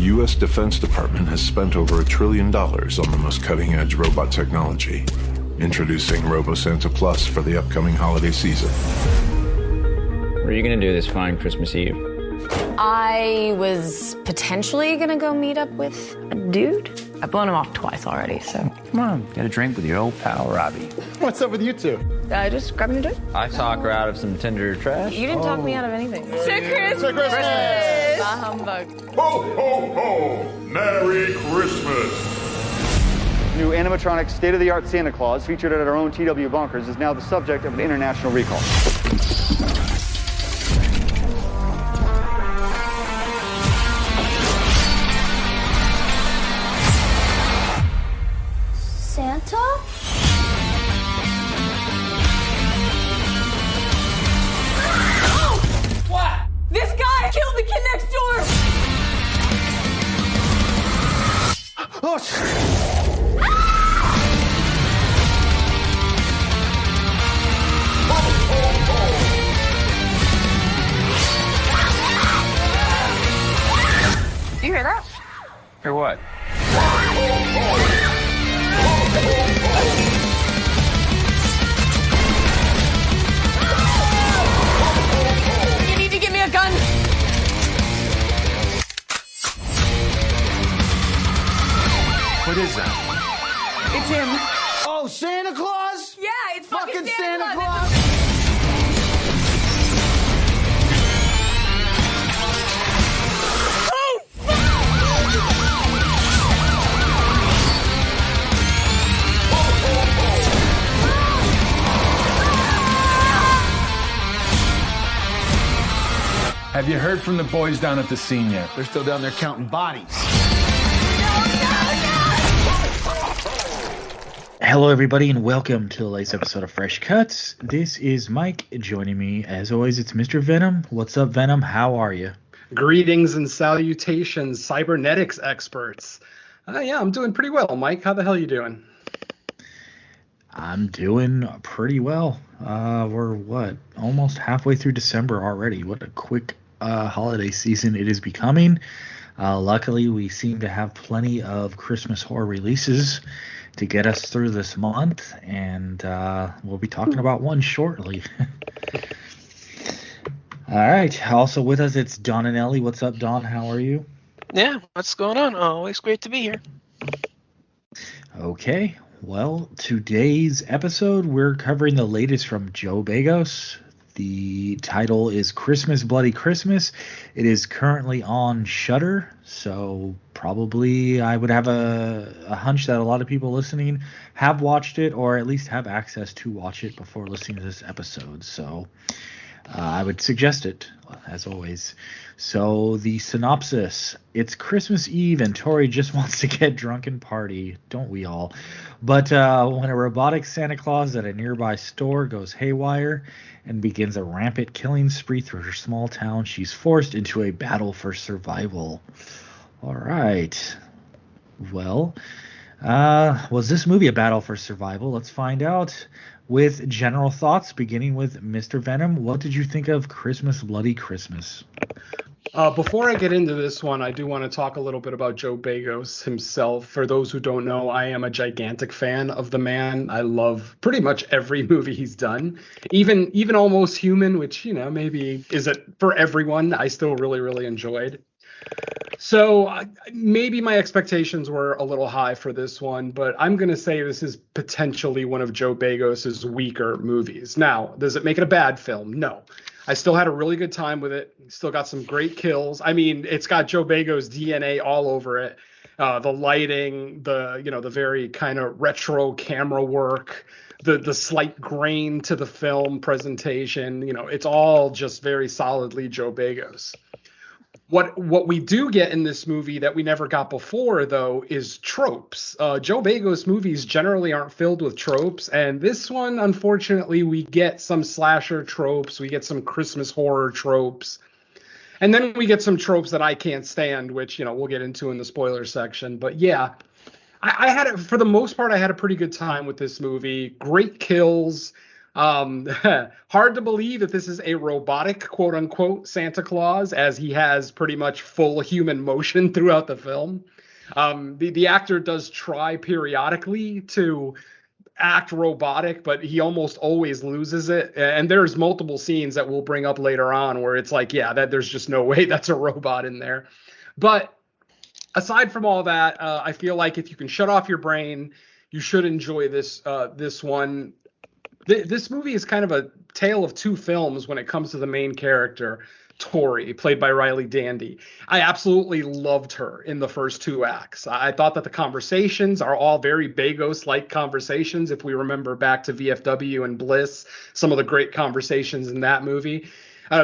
U.S. Defense Department has spent over $1 trillion on the most cutting-edge robot technology, introducing Robo-Santa Plus for the upcoming holiday season. What are you going to do this fine Christmas Eve? I was potentially going to go meet up with a dude. I've blown him off twice already, so. Come on, get a drink with your old pal, Robbie. What's up with you two? Just grabbing a drink. I talk her out of some Tinder trash. You didn't talk me out of anything. To Christmas! To Christmas! Bah humbug. Ho, ho, ho! Merry Christmas! New animatronic state-of-the-art Santa Claus, featured at our own TW Bunkers, is now the subject of an international recall. Santa? Oh! What? This guy killed the kid next door! Oh, Do you hear that? Or what? You need to give me a gun. what is that? It's him. Oh, Santa Claus? Yeah, it's fucking Santa Claus. Claus! Have you heard from the boys down at the scene yet? They're still down there counting bodies. Hello, everybody, and welcome to the latest episode of Fresh Cuts. This is Mike. Joining me, as always, it's Mr. Venom. What's up, Venom? How are you? Greetings and salutations, cybernetics experts. Yeah, I'm doing pretty well, Mike. How the hell you doing? I'm doing pretty well. We're, almost halfway through December already. What a quick holiday season it is becoming. Luckily, we seem to have plenty of Christmas horror releases to get us through this month, and we'll be talking about one shortly. All right. Also with us, it's Don and Ellie. What's up, Don? How are you? Yeah, what's going on? Always great to be here. Okay. Well, today's episode, we're covering the latest from Joe Begos. The title is Christmas Bloody Christmas. It is currently on Shudder, so probably I would have a hunch that a lot of people listening have watched it, or at least have access to watch it before listening to this episode. So I would suggest it, as always. So the synopsis: it's Christmas Eve and Tori just wants to get drunk and party. Don't we all? But when a robotic Santa Claus at a nearby store goes haywire and begins a rampant killing spree through her small town, she's forced into a battle for survival. All right. Well, was this movie a battle for survival? Let's find out with general thoughts, beginning with Mr. Venom. What did you think of Christmas Bloody Christmas? Before I get into this one, I do want to talk a little bit about Joe Begos himself. For those who don't know, I am a gigantic fan of the man. I love pretty much every movie he's done, even Almost Human, which, maybe isn't for everyone. I still really, really enjoyed. So maybe my expectations were a little high for this one, but I'm going to say this is potentially one of Joe Begos' weaker movies. Now, does it make it a bad film? No. I still had a really good time with it. Still got some great kills. I mean, it's got Joe Begos' DNA all over it. The lighting, the very kind of retro camera work, the slight grain to the film presentation. It's all just very solidly Joe Begos. What we do get in this movie that we never got before, though, is tropes. Joe Begos movies generally aren't filled with tropes, and this one, unfortunately, we get some slasher tropes, we get some Christmas horror tropes, and then we get some tropes that I can't stand, which, we'll get into in the spoiler section. But yeah, I had, for the most part, I had a pretty good time with this movie. Great kills. Hard to believe that this is a robotic, quote unquote, Santa Claus, as he has pretty much full human motion throughout the film. The actor does try periodically to act robotic, but he almost always loses it. And there's multiple scenes that we'll bring up later on where it's like, yeah, that there's just no way that's a robot in there. But aside from all that, I feel like if you can shut off your brain, you should enjoy this one. This movie is kind of a tale of two films when it comes to the main character, Tori, played by Riley Dandy. I absolutely loved her in the first two acts. I thought that the conversations are all very Begos-like conversations. If we remember back to VFW and Bliss, some of the great conversations in that movie,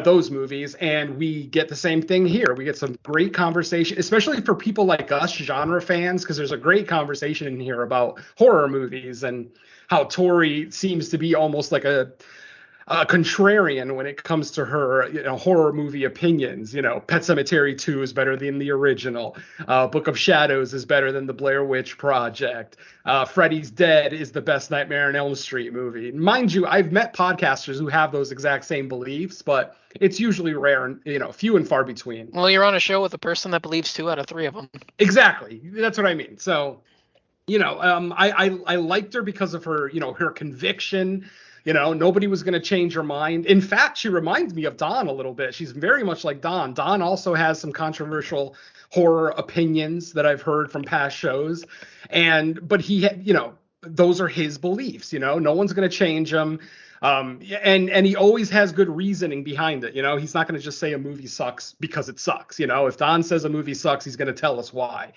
those movies, and we get the same thing here. We get some great conversation, especially for people like us, genre fans, because there's a great conversation in here about horror movies and how Tori seems to be almost like a contrarian when it comes to her, horror movie opinions. Pet Sematary 2 is better than the original. Book of Shadows is better than the Blair Witch Project. Freddy's Dead is the best Nightmare on Elm Street movie. Mind you, I've met podcasters who have those exact same beliefs, but it's usually rare and, few and far between. Well, you're on a show with a person that believes 2 out of 3 of them. Exactly. That's what I mean. So, I liked her because of her, her conviction. Nobody was going to change her mind. In fact, she reminds me of Dawn a little bit. She's very much like Dawn. Dawn also has some controversial horror opinions that I've heard from past shows. But he, those are his beliefs, no one's going to change them. And he always has good reasoning behind it. He's not going to just say a movie sucks because it sucks. If Don says a movie sucks, he's going to tell us why,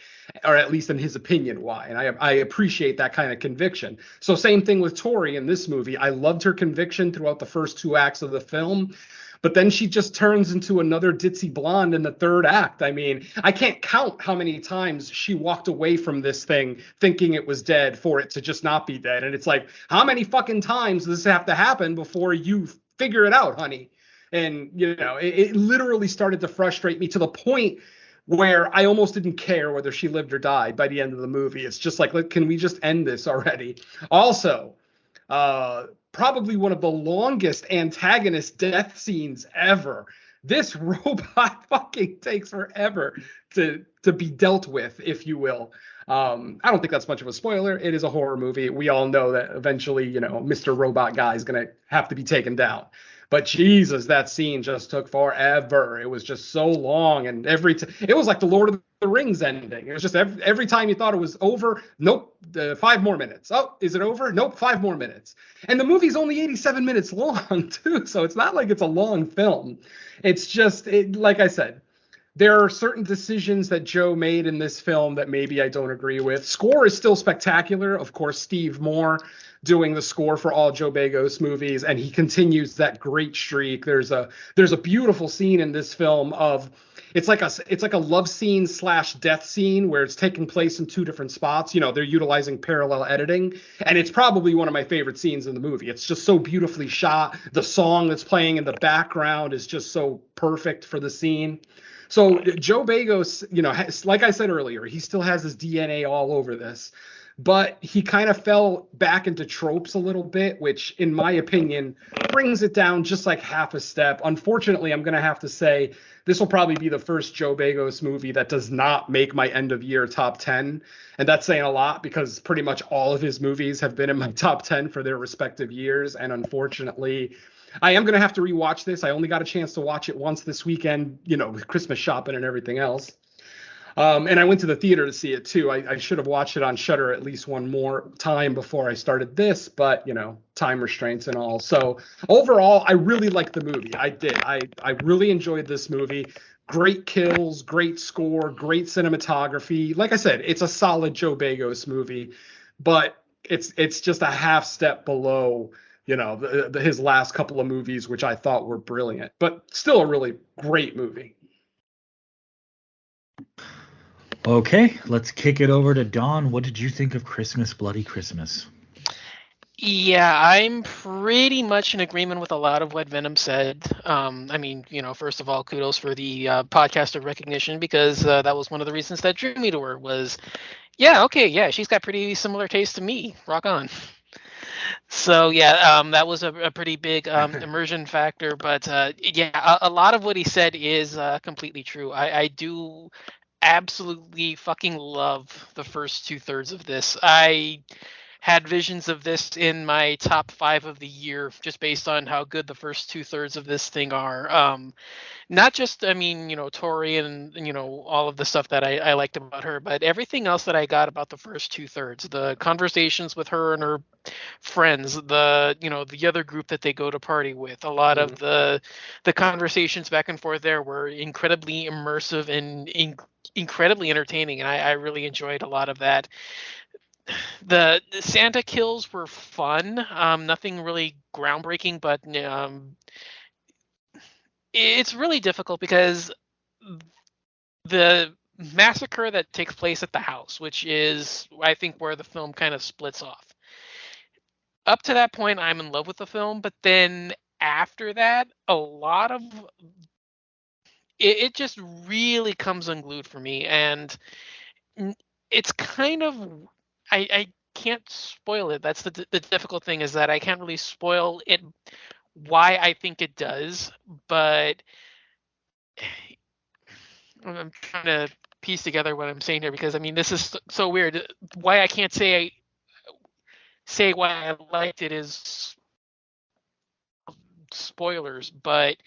or at least in his opinion, why. And I appreciate that kind of conviction. So same thing with Tori in this movie. I loved her conviction throughout the first 2 acts of the film. But then she just turns into another ditzy blonde in the third act. I mean, I can't count how many times she walked away from this thing thinking it was dead for it to just not be dead. And it's like, how many fucking times does this have to happen before you figure it out, honey? And, it literally started to frustrate me to the point where I almost didn't care whether she lived or died by the end of the movie. It's just like, can we just end this already? Also, probably one of the longest antagonist death scenes ever. This robot fucking takes forever to be dealt with, if you will. I don't think that's much of a spoiler. It is a horror movie. We all know that eventually, Mr. Robot Guy is going to have to be taken down. But Jesus, that scene just took forever. It was just so long, and it was like the Lord of the Rings ending. It was just every time you thought it was over, nope, 5 more minutes. Oh, is it over? Nope, 5 more minutes. And the movie's only 87 minutes long too, so it's not like it's a long film. It's just, like I said, there are certain decisions that Joe made in this film that maybe I don't agree with. Score is still spectacular. Of course, Steve Moore doing the score for all Joe Begos movies, and he continues that great streak. There's a beautiful scene in this film of it's like a love scene / death scene where it's taking place in 2 different spots. They're utilizing parallel editing, and it's probably one of my favorite scenes in the movie. It's just so beautifully shot. The song that's playing in the background is just so perfect for the scene. So Joe Begos, like I said earlier, he still has his DNA all over this. But he kind of fell back into tropes a little bit, which, in my opinion, brings it down just like half a step. Unfortunately, I'm going to have to say this will probably be the first Joe Begos movie that does not make my end-of-year top 10. And that's saying a lot because pretty much all of his movies have been in my top 10 for their respective years. And unfortunately, I am going to have to rewatch this. I only got a chance to watch it once this weekend, with Christmas shopping and everything else. And I went to the theater to see it too. I should have watched it on Shudder at least one more time before I started this, but time restraints and all. So overall, I really liked the movie. I did. I really enjoyed this movie. Great kills, great score, great cinematography. Like I said, it's a solid Joe Begos movie, but it's just a half step below, his last couple of movies, which I thought were brilliant, but still a really great movie. Okay, let's kick it over to Dawn. What did you think of Christmas, Bloody Christmas? Yeah, I'm pretty much in agreement with a lot of what Venom said. First of all, kudos for the podcaster recognition, because that was one of the reasons that drew me to her was, she's got pretty similar taste to me. Rock on. So yeah, that was a pretty big immersion factor. But yeah, a lot of what he said is completely true. I do absolutely fucking love the first 2/3 of this. I had visions of this in my top 5 of the year, just based on how good the first 2/3 of this thing are. Not just, I mean, Tori and, all of the stuff that I liked about her, but everything else that I got about the first 2/3. The conversations with her and her friends, the other group that they go to party with. A lot of the conversations back and forth there were incredibly immersive and incredibly entertaining, and I really enjoyed a lot of that. The Santa kills were fun. Nothing really groundbreaking, but it's really difficult because the massacre that takes place at the house, which is, I think, where the film kind of splits off. Up to that point, I'm in love with the film, but then after that, a lot of it just really comes unglued for me, and it's kind of I can't spoil it. That's the difficult thing, is that I can't really spoil it why I think it does, but I'm trying to piece together what I'm saying here, because I mean, this is so weird. Why I can't say why I liked it is spoilers, but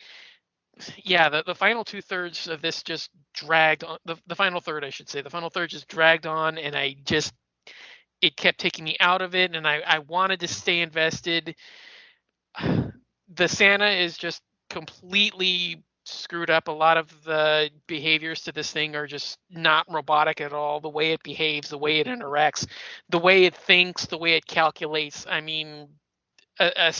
yeah, the final 2/3 of this just dragged on. The final third, I should say, the final third just dragged on, and it kept taking me out of it, and I wanted to stay invested. The Santa is just completely screwed up. A lot of the behaviors to this thing are just not robotic at all. The way it behaves, the way it interacts, the way it thinks, the way it calculates. I mean, a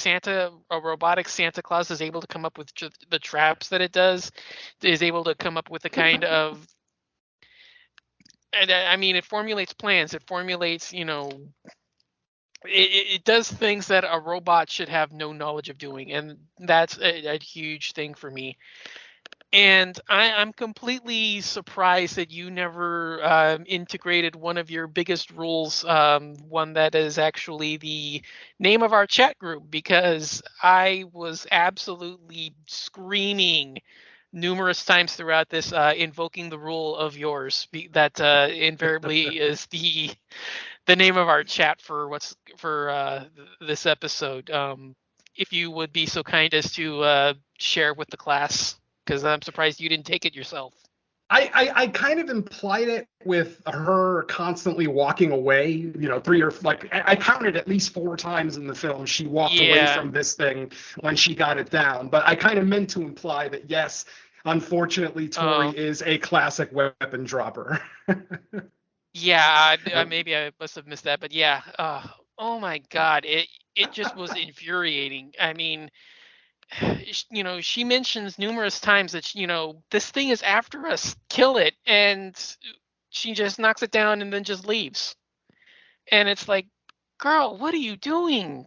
robotic Santa Claus is able to come up with the traps that it does, is able to come up with the kind of, and I mean, it formulates plans. It formulates, it does things that a robot should have no knowledge of doing, and that's a huge thing for me. And I'm completely surprised that you never integrated one of your biggest rules, one that is actually the name of our chat group, because I was absolutely screaming numerous times throughout this, invoking the rule of yours, that invariably is the name of our chat for this episode. If you would be so kind as to share with the class, because I'm surprised you didn't take it yourself. I kind of implied it with her constantly walking away. I counted at least 4 times in the film she walked away from this thing when she got it down. But I kind of meant to imply that, yes, unfortunately, Tori is a classic weapon dropper. Yeah, maybe I must have missed that, but yeah. Oh my God, it just was infuriating. I mean, she mentions numerous times that this thing is after us, kill it, and she just knocks it down and then just leaves. And it's like, girl, what are you doing?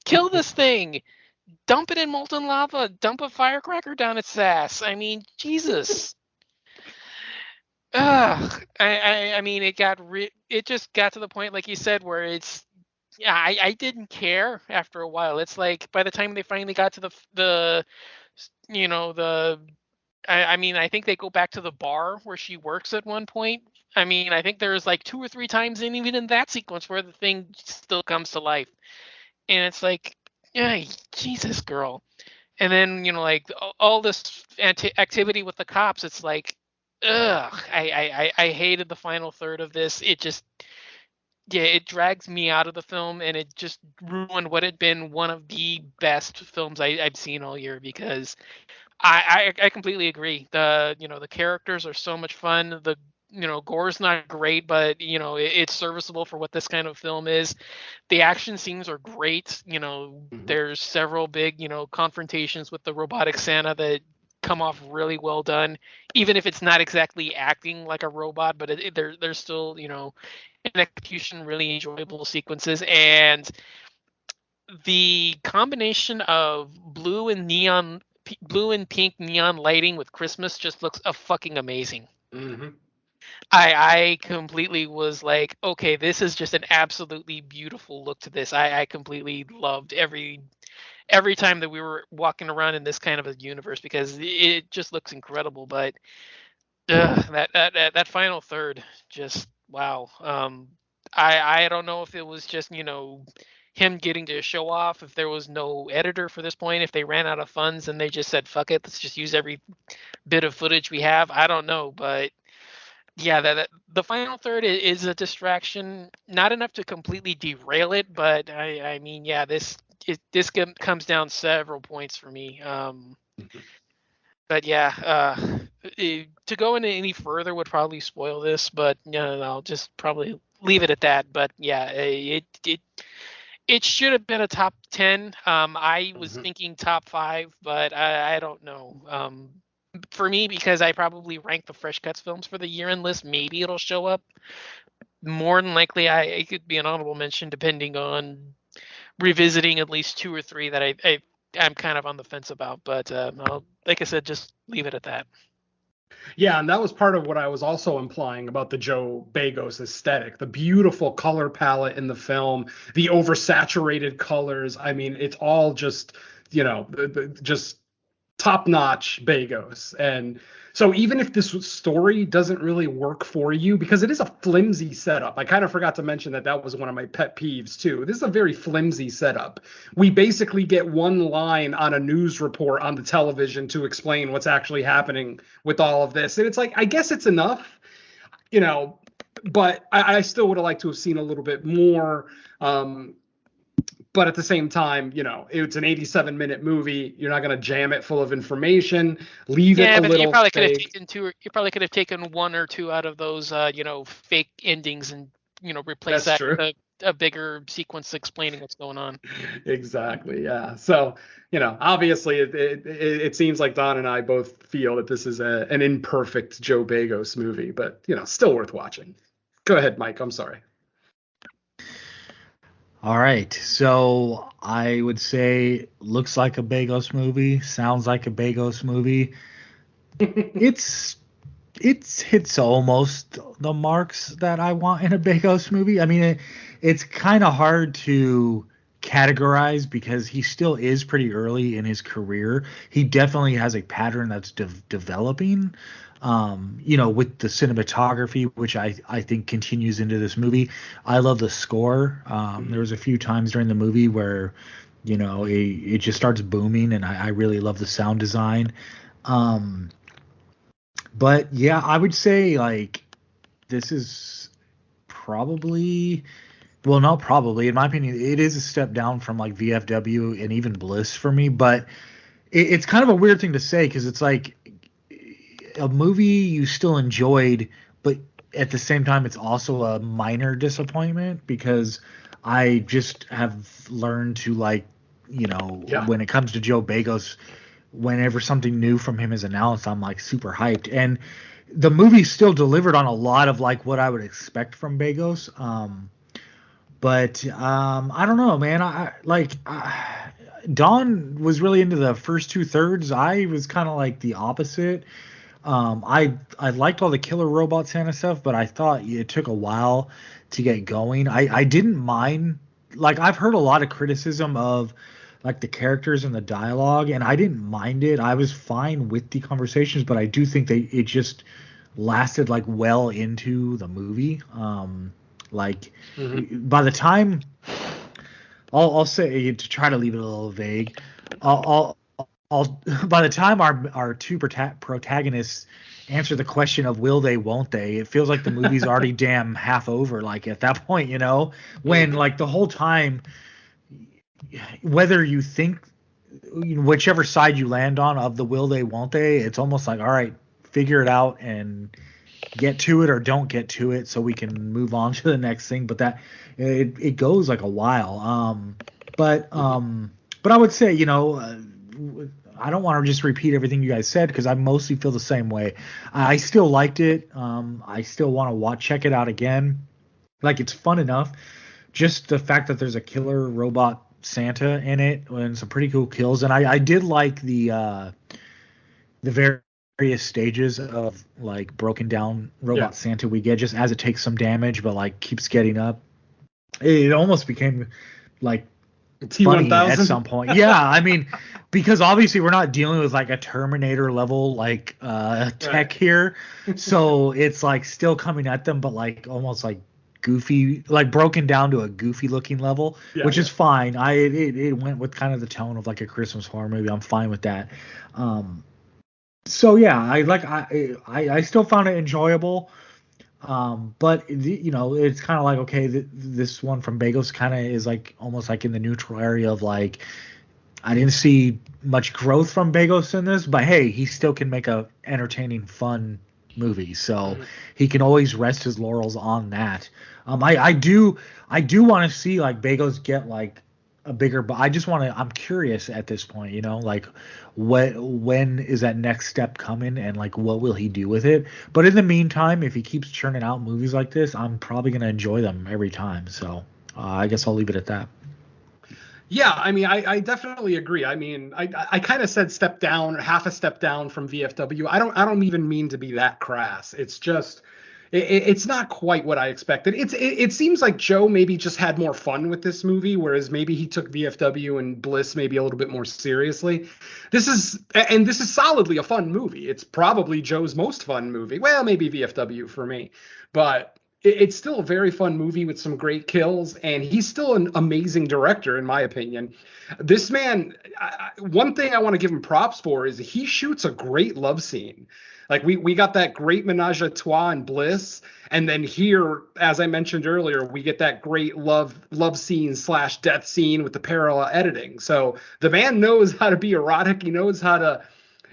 Kill this thing. Dump it in molten lava. Dump a firecracker down its ass. I mean, Jesus. I mean, it just got to the point, like you said, where it's, yeah, I didn't care after a while. It's like, by the time they finally got to I mean, I think they go back to the bar where she works at one point. I mean, I think there's like 2 or 3 times, and even in that sequence, where the thing still comes to life. And it's like, yeah, Jesus, girl. And then, like, all this activity with the cops, it's like, ugh, I hated the final third of this. It just, yeah, it drags me out of the film, and it just ruined what had been one of the best films I've seen all year, because I completely agree. The characters are so much fun. The gore's not great, but it's serviceable for what this kind of film is. The action scenes are great. There's several big confrontations with the robotic Santa that come off really well done, even if it's not exactly acting like a robot, but there's still in execution really enjoyable sequences. And the combination of blue and pink neon lighting with Christmas just looks fucking amazing. I completely was like, okay, this is just an absolutely beautiful look to this. I completely loved every time that we were walking around in this kind of a universe because it just looks incredible. But that final third, just wow. I don't know if it was just him getting to show off, if there was no editor for this point, if they ran out of funds and they just said fuck it, let's just use every bit of footage we have. I don't know, but yeah, that the final third is a distraction, not enough to completely derail it, but I mean, yeah, this comes down several points for me. But yeah, to go into any further would probably spoil this, but no, I'll just probably leave it at that. But yeah, it should have been a top 10. I was thinking top 5, but I don't know. For me, because I probably rank the Fresh Cuts films for the year-end list, maybe it'll show up. More than likely, it could be an honorable mention, depending on revisiting at least 2 or 3 that I'm kind of on the fence about. But like I said, just leave it at that. Yeah, and that was part of what I was also implying about the Joe Begos aesthetic, the beautiful color palette in the film, the oversaturated colors. I mean, it's all just, just top-notch Begos. And so even if this story doesn't really work for you, because it is a flimsy setup, I kind of forgot to mention that was one of my pet peeves too. This is a very flimsy setup. We basically get one line on a news report on the television to explain what's actually happening with all of this. And it's like, I guess it's enough, but I still would have liked to have seen a little bit more. But at the same time, it's an 87-minute movie. You're not going to jam it full of information. Leave it a little. You probably could have taken 2. You probably could have taken 1 or 2 out of those, fake endings, and replace that with a bigger sequence explaining what's going on. Exactly. Yeah. So, obviously, it seems like Don and I both feel that this is an imperfect Joe Begos movie, but still worth watching. Go ahead, Mike. I'm sorry. All right, so I would say looks like a Begos movie, sounds like a Begos movie. It's hits almost the marks that I want in a Begos movie. I mean, it's kind of hard to categorize because he still is pretty early in his career. He definitely has a pattern that's developing. With the cinematography, which I think continues into this movie. I love the score. There was a few times during the movie where, it just starts booming, and I really love the sound design. But yeah, I would say like this is probably, well, not probably, in my opinion, it is a step down from like VFW and even Bliss for me, but it's kind of a weird thing to say because it's like a movie you still enjoyed, but at the same time, it's also a minor disappointment because I just have learned to when it comes to Joe Begos, whenever something new from him is announced, I'm like super hyped. And the movie still delivered on a lot of like what I would expect from Begos. But I don't know, man. Don was really into the first 2/3. I was kind of like the opposite. I liked all the killer robot Santa stuff, but I thought it took a while to get going. I didn't mind, like I've heard a lot of criticism of like the characters and the dialogue, and I didn't mind it. I was fine with the conversations, but I do think it just lasted like well into the movie. By the time I'll say, to try to leave it a little vague, by the time our 2 protagonists answer the question of will they, won't they, it feels like the movie's already damn half over. Like at that point, when like the whole time, whether you think whichever side you land on of the will they, won't they, it's almost like, all right, figure it out and get to it or don't get to it so we can move on to the next thing. But that it goes like a while. But I would say, I don't want to just repeat everything you guys said because I mostly feel the same way. I still liked it. I still want to check it out again. Like, it's fun enough. Just the fact that there's a killer robot Santa in it and some pretty cool kills. And I did like the very various stages of like broken down robot Santa we get, just as it takes some damage but like keeps getting up. It almost became like funny at some point. Yeah, I mean, because obviously we're not dealing with like a Terminator level like tech here, so it's like still coming at them, but like almost like goofy, like broken down to a goofy looking level, which is fine. It went with kind of the tone of like a Christmas horror movie. I'm fine with that. So yeah, I still found it enjoyable. But it's kind of like, okay, this one from Begos kind of is like almost like in the neutral area of like, I didn't see much growth from Begos in this, but hey, he still can make a entertaining, fun movie, so he can always rest his laurels on that. I do want to see like Begos get like a bigger, but I'm curious at this point, like when is that next step coming, and like what will he do with it? But in the meantime, if he keeps churning out movies like this, I'm probably going to enjoy them every time. So I guess I'll leave it at that. Yeah, I mean, I definitely agree. I mean, I kind of said step down, half a step down from VFW. I don't even mean to be that crass. It's just it's not quite what I expected. It seems like Joe maybe just had more fun with this movie, whereas maybe he took VFW and Bliss maybe a little bit more seriously. This is solidly a fun movie. It's probably Joe's most fun movie. Well, maybe VFW for me, but it's still a very fun movie with some great kills, and he's still an amazing director, in my opinion. This man, one thing I want to give him props for is he shoots a great love scene. Like we got that great menage a trois in Bliss, and then here, as I mentioned earlier, we get that great love scene / death scene with the parallel editing. So the man knows how to be erotic. He knows how to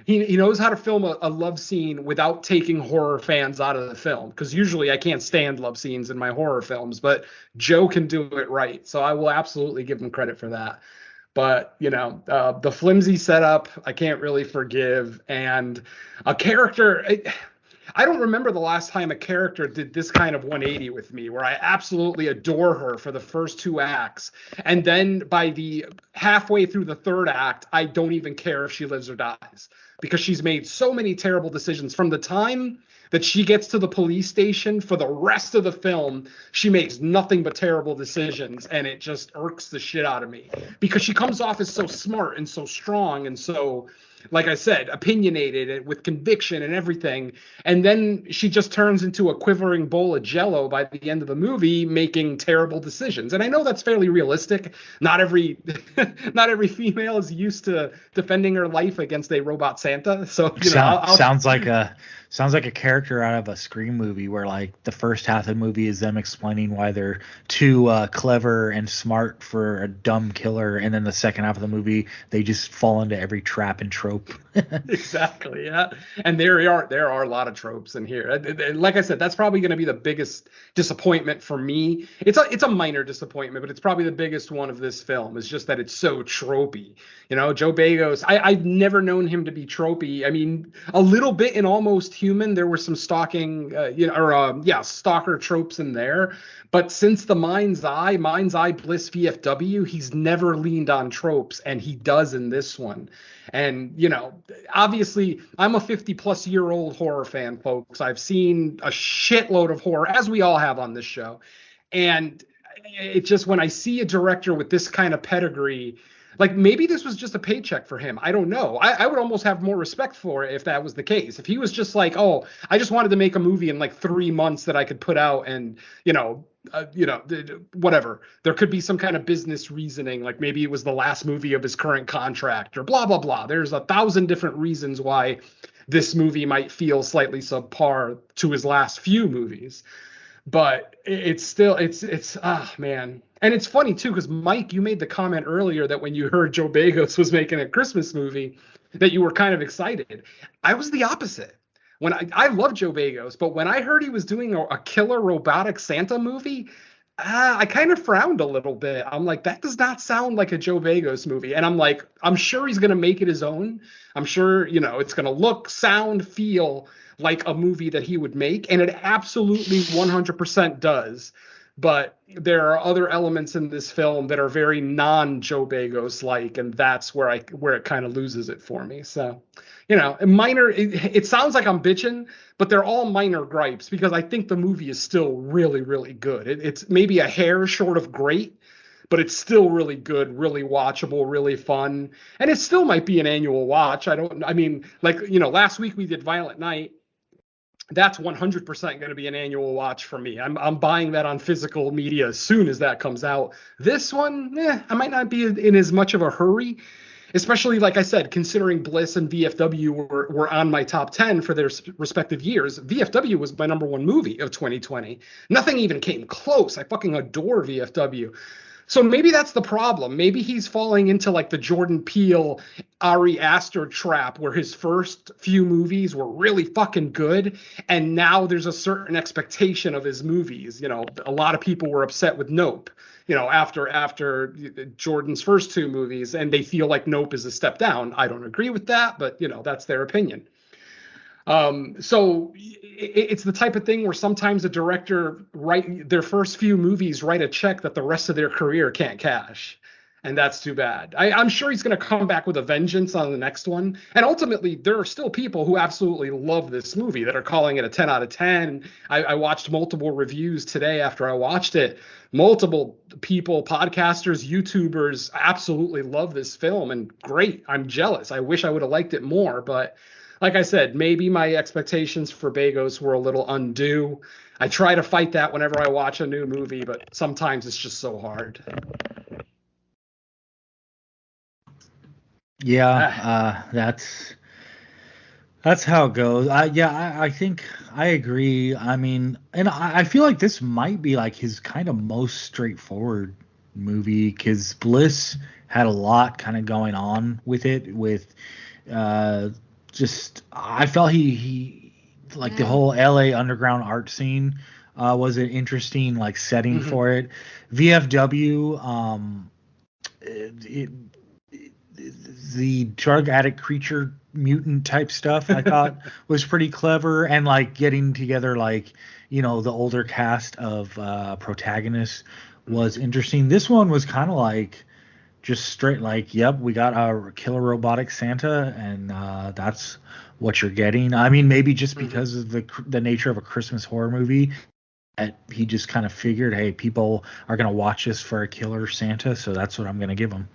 He knows how to film a love scene without taking horror fans out of the film, because usually I can't stand love scenes in my horror films, but Joe can do it right. So I will absolutely give him credit for that. But, the flimsy setup, I can't really forgive. And a character, I don't remember the last time a character did this kind of 180 with me, where I absolutely adore her for the first 2 acts. And then by the halfway through the 3rd act, I don't even care if she lives or dies, because she's made so many terrible decisions from the time that she gets to the police station. For the rest of the film, she makes nothing but terrible decisions, and it just irks the shit out of me, because she comes off as so smart and so strong and so, like I said, opinionated with conviction and everything. And then she just turns into a quivering bowl of jello by the end of the movie, making terrible decisions. And I know that's fairly realistic. Not every female is used to defending her life against a robot Santa. So sounds like a character out of a Scream movie, where like the first half of the movie is them explaining why they're too clever and smart for a dumb killer, and then the second half of the movie they just fall into every trap and trope. Exactly, yeah. And there are a lot of tropes in here. Like I said, that's probably going to be the biggest disappointment for me. It's a minor disappointment, but it's probably the biggest one of this film. Is just that it's so tropey. Joe Begos, I've never known him to be tropey. I mean, a little bit in Almost Human, there were some stalking, stalker tropes in there. But since the Mind's Eye, Bliss, VFW, he's never leaned on tropes, and he does in this one. And, obviously, I'm a 50-plus-year-old horror fan, folks. I've seen a shitload of horror, as we all have on this show. And it just, when I see a director with this kind of pedigree, like maybe this was just a paycheck for him. I don't know. I would almost have more respect for it if that was the case. If he was just like, oh, I just wanted to make a movie in like 3 months that I could put out and, whatever. There could be some kind of business reasoning, like maybe it was the last movie of his current contract or blah, blah, blah. There's 1,000 different reasons why this movie might feel slightly subpar to his last few movies. But it's still, man. And it's funny, too, because Mike, you made the comment earlier that when you heard Joe Begos was making a Christmas movie, that you were kind of excited. I was the opposite. When I love Joe Begos, but when I heard he was doing a killer robotic Santa movie, I kind of frowned a little bit. I'm like, that does not sound like a Joe Begos movie. And I'm like, I'm sure he's going to make it his own. I'm sure, it's going to look, sound, feel like a movie that he would make. And it absolutely 100% does. but there are other elements in this film that are very non-Joe Begos like, and that's where it kind of loses it for me. So, minor. It sounds like I'm bitching, but they're all minor gripes because I think the movie is still really, really good. It's maybe a hair short of great, but it's still really good, really watchable, really fun, and it still might be an annual watch. Last week we did Violent Night. That's 100% going to be an annual watch for me. I'm buying that on physical media as soon as that comes out. This one, I might not be in as much of a hurry, especially, like I said, considering Bliss and VFW were on my top 10 for their respective years. VFW was my number one movie of 2020. Nothing even came close. I fucking adore VFW. So maybe that's the problem. Maybe he's falling into like the Jordan Peele, Ari Aster trap where his first few movies were really fucking good. And now there's a certain expectation of his movies. A lot of people were upset with Nope, after Jordan's first two movies, and they feel like Nope is a step down. I don't agree with that, but that's their opinion. So it's the type of thing where sometimes a director their first few movies write a check that the rest of their career can't cash. And that's too bad. I'm sure he's going to come back with a vengeance on the next one. And ultimately, there are still people who absolutely love this movie that are calling it a 10 out of 10. I watched multiple reviews today after I watched it. Multiple people, podcasters, YouTubers absolutely love this film. And great. I'm jealous. I wish I would have liked it more. But like I said, maybe my expectations for Begos were a little undue. I try to fight that whenever I watch a new movie, but sometimes it's just so hard. Yeah, that's how it goes. I think I agree. I mean, and I feel like this might be like his kind of most straightforward movie because Bliss had a lot kind of going on with it. I felt he like the whole LA underground art scene was an interesting like setting for it. VFW, the drug addict creature mutant type stuff I thought was pretty clever, and like getting together like the older cast of protagonists was interesting. This one was kind of like just straight like, yep, we got our killer robotic Santa, and that's what you're getting. I mean, maybe just because of the nature of a Christmas horror movie, that he just kind of figured, hey, people are going to watch this for a killer Santa, so that's what I'm going to give them.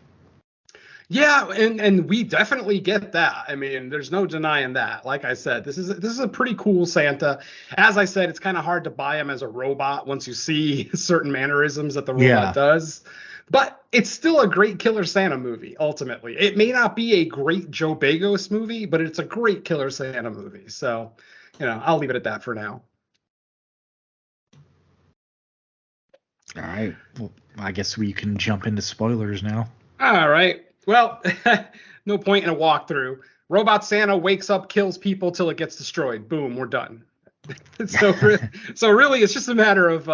Yeah, and we definitely get that. I mean, there's no denying that. Like I said, this is a pretty cool Santa. As I said, it's kind of hard to buy him as a robot once you see certain mannerisms that the robot does. But it's still a great Killer Santa movie, ultimately. It may not be a great Joe Begos movie, but it's a great Killer Santa movie. So, I'll leave it at that for now. All right. Well, I guess we can jump into spoilers now. All right. Well, no point in a walkthrough. Robot Santa wakes up, kills people till it gets destroyed. Boom, we're done. So really, it's just a matter of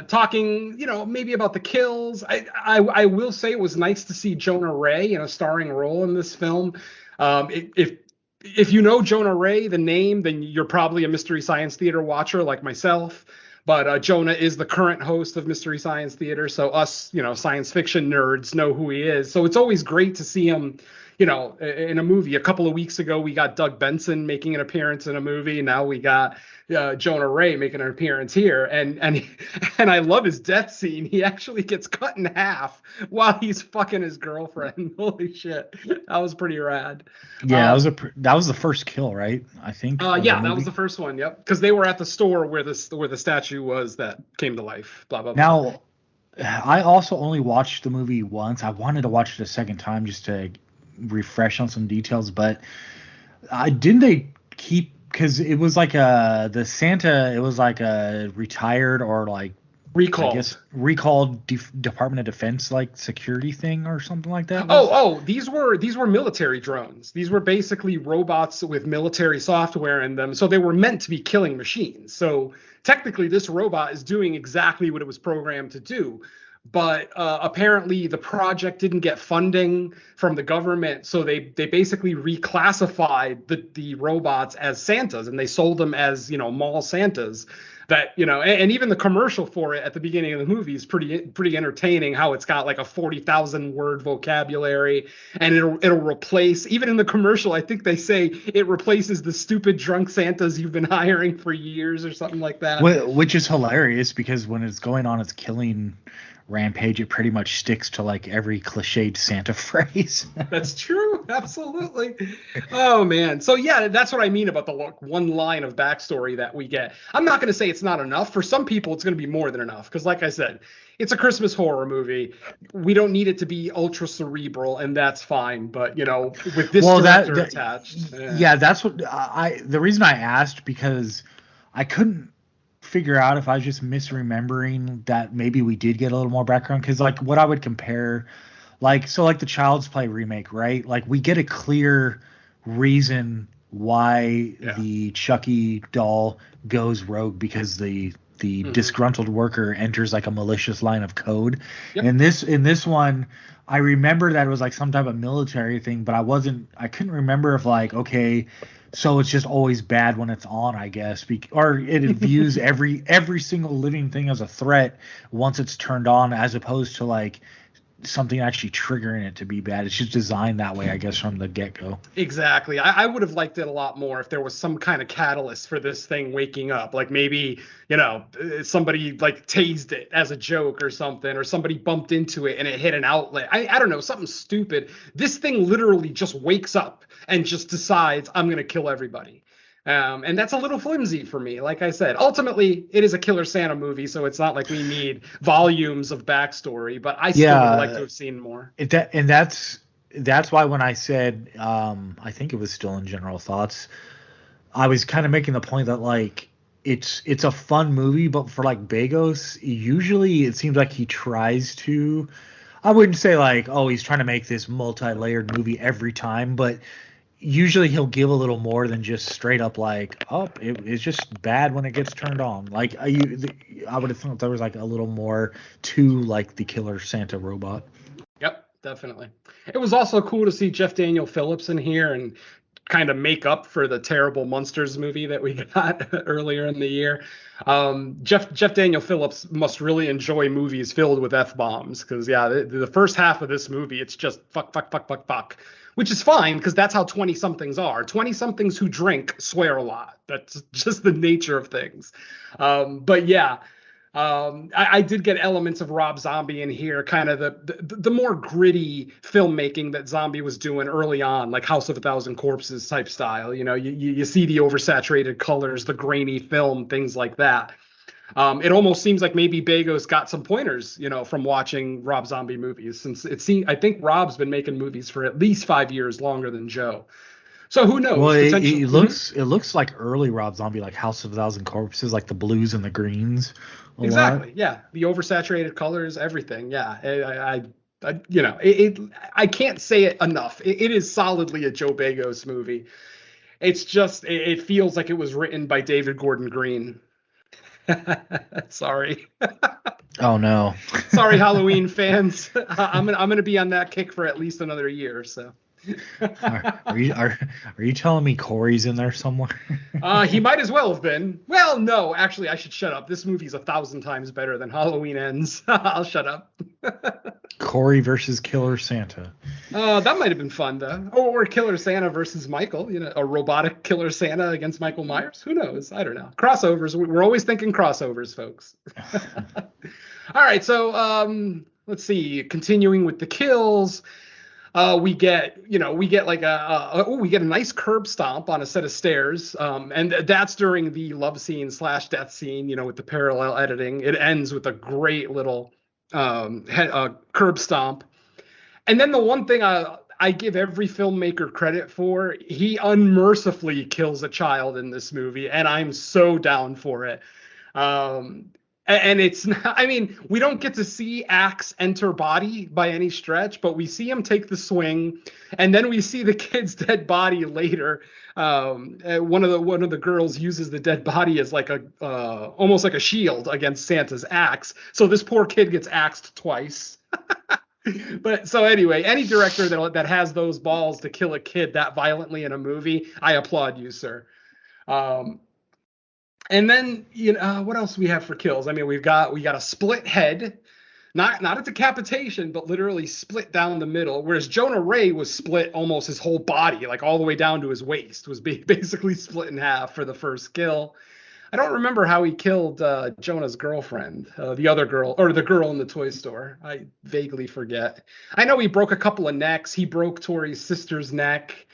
talking, maybe about the kills. I will say it was nice to see Jonah Ray in a starring role in this film. If you know Jonah Ray, the name, then you're probably a Mystery Science Theater watcher like myself. But Jonah is the current host of Mystery Science Theater, so us, science fiction nerds know who he is. So it's always great to see him, in a movie. A couple of weeks ago, we got Doug Benson making an appearance in a movie. Now we got Jonah Ray making an appearance here, and I love his death scene. He actually gets cut in half while he's fucking his girlfriend. Holy shit, that was pretty rad. Yeah, that was the first kill, right? I think. Yeah, that was the first one. Yep, because they were at the store where the statue was that came to life. Blah blah blah. Now, I also only watched the movie once. I wanted to watch it a second time just to refresh on some details, but didn't they keep, because it was like the Santa, it was like a retired or like recalled, I guess recalled Department of Defense like security thing or something like that. These were military drones. These were basically robots with military software in them, so they were meant to be killing machines. So technically this robot is doing exactly what it was programmed to do. But apparently the project didn't get funding from the government, so they basically reclassified the robots as Santas, and they sold them as mall Santas. that, and even the commercial for it at the beginning of the movie is pretty entertaining, how it's got like a 40,000 word vocabulary, and it'll replace, even in the commercial, I think they say it replaces the stupid drunk Santas you've been hiring for years or something like that. Which is hilarious, because when it's going on its killing rampage, it pretty much sticks to like every cliched Santa phrase. That's true. Absolutely. Oh man. So yeah, that's what I mean about the one line of backstory that we get. I'm not going to say it's not enough. For some people, it's going to be more than enough. Because like I said, it's a Christmas horror movie. We don't need it to be ultra cerebral, and that's fine. But with this director attached. Yeah, that's what the reason I asked, because I couldn't figure out if I was just misremembering that maybe we did get a little more background, because like what I would compare, like the Child's Play remake, right? Like we get a clear reason why the Chucky doll goes rogue, because the disgruntled worker enters like a malicious line of code. Yep. In this one, I remember that it was like some type of military thing, but I couldn't remember if like, okay, so it's just always bad when it's on, I guess, or it views every single living thing as a threat once it's turned on, as opposed to like something actually triggering it to be bad. It's just designed that way, I guess, from the get-go. Exactly. I would have liked it a lot more if there was some kind of catalyst for this thing waking up. Like maybe, somebody like tased it as a joke or something, or somebody bumped into it and it hit an outlet. I don't know, something stupid. This thing literally just wakes up and just decides, I'm going to kill everybody. And that's a little flimsy for me. Like I said, ultimately, it is a Killer Santa movie, so it's not like we need volumes of backstory. But I still would like to have seen more. That's why when I said, I think it was still in general thoughts, I was kind of making the point that like it's a fun movie, but for like Begos, usually it seems like he tries to. I wouldn't say like, oh, he's trying to make this multi-layered movie every time, but usually he'll give a little more than just straight up like, oh, it's just bad when it gets turned on. Like I would have thought there was like a little more to like the Killer Santa robot. Yep, definitely. It was also cool to see Jeff Daniel Phillips in here and kind of make up for the terrible Monsters movie that we got earlier in the year. Jeff Daniel Phillips must really enjoy movies filled with F-bombs, because the first half of this movie, it's just fuck, which is fine, because that's how 20-somethings are. 20-somethings who drink swear a lot. That's just the nature of things. But yeah, I did get elements of Rob Zombie in here, kind of the more gritty filmmaking that Zombie was doing early on, like House of a Thousand Corpses type style. You see the oversaturated colors, the grainy film, things like that. It almost seems like maybe Begos got some pointers, from watching Rob Zombie movies, since I think Rob's been making movies for at least 5 years longer than Joe. So who knows? Well, it looks like early Rob Zombie, like House of a Thousand Corpses, like the blues and the greens. Exactly. Yeah, the oversaturated colors, everything. Yeah, I can't say it enough. It is solidly a Joe Begos movie. It's just it feels like it was written by David Gordon Green. Sorry. Oh no. Sorry, Halloween fans. I'm gonna be on that kick for at least another year. So. Are you telling me Corey's in there somewhere? He might as well have been. Well, no, actually, I should shut up. This movie's 1,000 times better than Halloween Ends. I'll shut up. Corey versus Killer Santa. That might have been fun, though. Or Killer Santa versus Michael. A robotic Killer Santa against Michael Myers. Who knows? I don't know. Crossovers. We're always thinking crossovers, folks. All right, so let's see. Continuing with the kills. We get like we get a nice curb stomp on a set of stairs, and that's during the love scene / death scene. With the parallel editing, it ends with a great little curb stomp. And then the one thing I give every filmmaker credit for, he unmercifully kills a child in this movie, and I'm so down for it. And it's not, we don't get to see Axe enter body by any stretch, but we see him take the swing, and then we see the kid's dead body later. One of the girls uses the dead body as like almost like a shield against Santa's axe. So this poor kid gets axed twice. But so anyway, any director that has those balls to kill a kid that violently in a movie, I applaud you, sir. And then, what else we have for kills? I mean, we got a split head, not a decapitation, but literally split down the middle. Whereas Jonah Ray was split almost his whole body, like all the way down to his waist, was basically split in half for the first kill. I don't remember how he killed Jonah's girlfriend, the other girl, or the girl in the toy store. I vaguely forget. I know he broke a couple of necks. He broke Tori's sister's neck.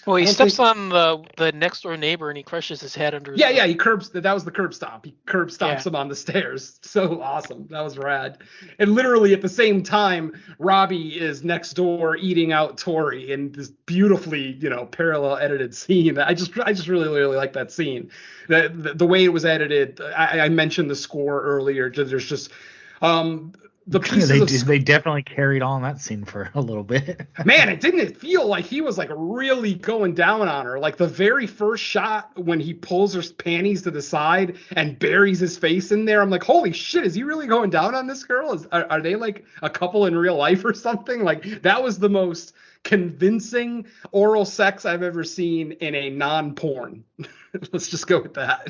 Well, he steps on the next door neighbor and he crushes his head under his Yeah, he curbs. That was the curb stomp. He curb stomps him on the stairs. So awesome. That was rad. And literally at the same time, Robbie is next door eating out Tori in this beautifully, parallel edited scene. I just really, really like that scene. The way it was edited. I mentioned the score earlier. There's just the pieces they definitely carried on that scene for a little bit. Man, it feel like he was like really going down on her. Like the very first shot when he pulls her panties to the side and buries his face in there, I'm like, holy shit, is he really going down on this girl? Are they like a couple in real life or something? Like that was the most convincing oral sex I've ever seen in a non-porn. Let's just go with that.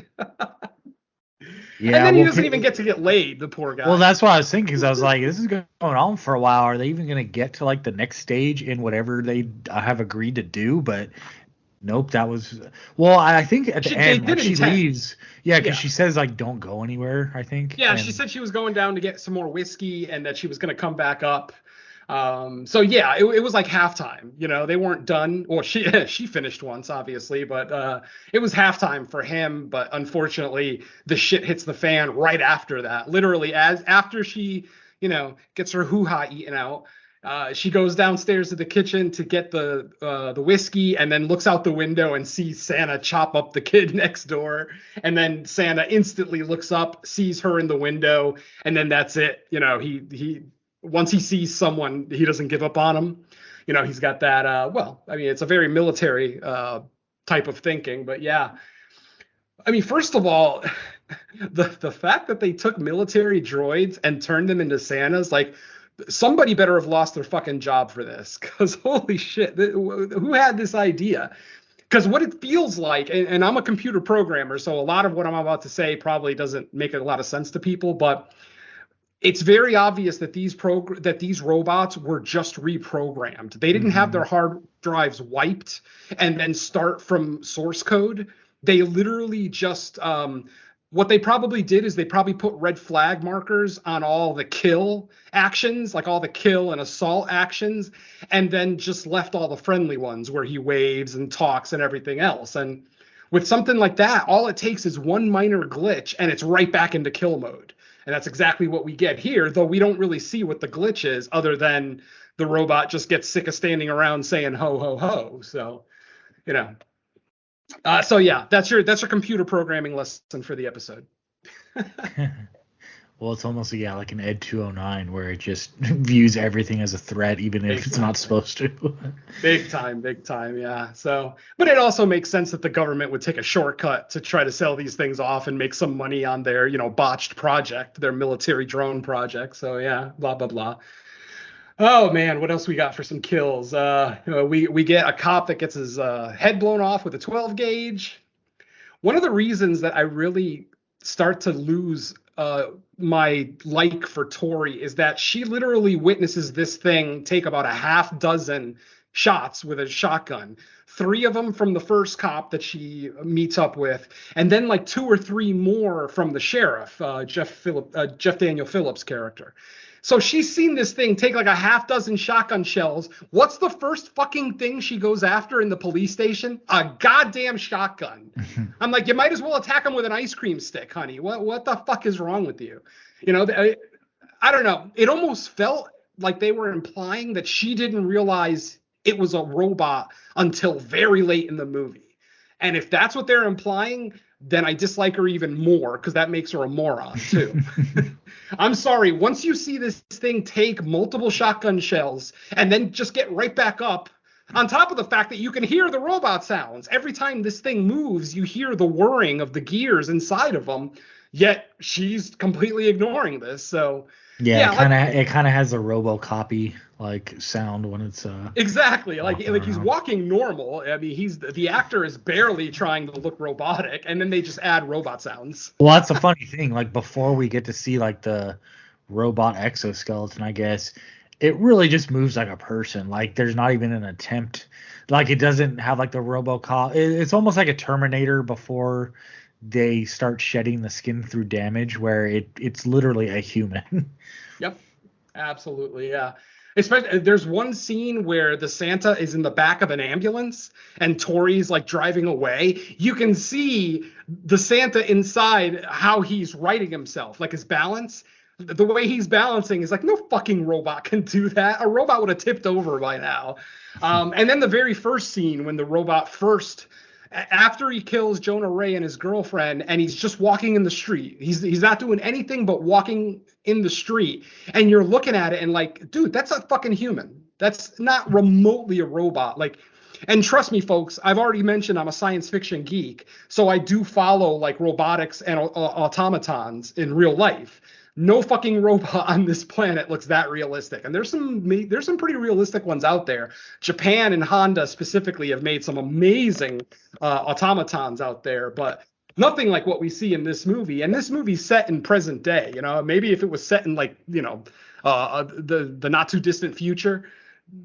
Yeah, and then he doesn't even get to get laid, the poor guy. Well, that's what I was thinking, because I was like, this is going on for a while. Are they even going to get to like the next stage in whatever they have agreed to do? But nope, that was... Well, I think at the end, when she leaves... Yeah, because she says, like, don't go anywhere, I think. Yeah, she said she was going down to get some more whiskey and that she was going to come back up. So yeah, it was like halftime. They weren't done. Well, she finished once, obviously, but it was halftime for him. But unfortunately, the shit hits the fan right after that. Literally, after she, gets her hoo-ha eaten out, she goes downstairs to the kitchen to get the whiskey, and then looks out the window and sees Santa chop up the kid next door. And then Santa instantly looks up, sees her in the window, and then that's it. He once he sees someone, he doesn't give up on him. He's got that, it's a very military type of thinking. But yeah, I mean, first of all, the fact that they took military droids and turned them into Santas, like, somebody better have lost their fucking job for this. Because holy shit, who had this idea? Because what it feels like, and I'm a computer programmer, so a lot of what I'm about to say probably doesn't make a lot of sense to people, but it's very obvious that these robots were just reprogrammed. They didn't have their hard drives wiped and then start from source code. They literally just what they probably did is they probably put red flag markers on all the kill actions, like all the kill and assault actions, and then just left all the friendly ones where he waves and talks and everything else. And with something like that, all it takes is one minor glitch and it's right back into kill mode. And that's exactly what we get here, though we don't really see what the glitch is other than the robot just gets sick of standing around saying ho, ho, ho. So, so yeah, that's your computer programming lesson for the episode. Well, it's almost like an Ed 209 where it just views everything as a threat, even if it's not supposed to. Big time, yeah. So, but it also makes sense that the government would take a shortcut to try to sell these things off and make some money on their, botched project, their military drone project. So yeah, blah blah blah. Oh man, what else we got for some kills? We get a cop that gets his head blown off with a 12 gauge. One of the reasons that I really start to lose my like for Tori is that she literally witnesses this thing take about a half dozen shots with a shotgun, 3 of them from the first cop that she meets up with, and then like 2 or 3 more from the sheriff, Jeff Daniel Phillips' character. So she's seen this thing take like a half dozen shotgun shells. What's the first fucking thing she goes after in the police station? A goddamn shotgun. I'm like, you might as well attack him with an ice cream stick, honey. What the fuck is wrong with you? I don't know. It almost felt like they were implying that she didn't realize it was a robot until very late in the movie. And if that's what they're implying, then I dislike her even more because that makes her a moron too. I'm sorry. Once you see this thing take multiple shotgun shells and then just get right back up, on top of the fact that you can hear the robot sounds. Every time this thing moves, you hear the whirring of the gears inside of them, yet she's completely ignoring this. So Yeah, Yeah, it kind of has a RoboCopy like sound when it's exactly. Like he's around. walking normal. I mean, the actor is barely trying to look robotic, and then they just add robot sounds. Well, that's the funny thing. Like before we get to see like the robot exoskeleton, I guess it really just moves like a person. Like there's not even an attempt. Like it doesn't have like the RoboCop. It's almost like a Terminator before they start shedding the skin through damage, where it's literally a human. Yep, absolutely, yeah. Especially, there's one scene where the Santa is in the back of an ambulance and Tori's like driving away. You can see the Santa inside how he's righting himself, like his balance. The way he's balancing is like no fucking robot can do that. A robot would have tipped over by now. And then the very first scene when the robot after he kills Jonah Ray and his girlfriend, and he's just walking in the street. He's not doing anything but walking in the street. And you're looking at it and like, dude, that's a fucking human. That's not remotely a robot. Like, and trust me, folks, I've already mentioned I'm a science fiction geek, so I do follow like robotics and automatons in real life. No fucking robot on this planet looks that realistic, and there's some pretty realistic ones out there. Japan and Honda specifically have made some amazing automatons out there, but nothing like what we see in this movie. And this movie's set in present day. You know, maybe if it was set in like the not too distant future,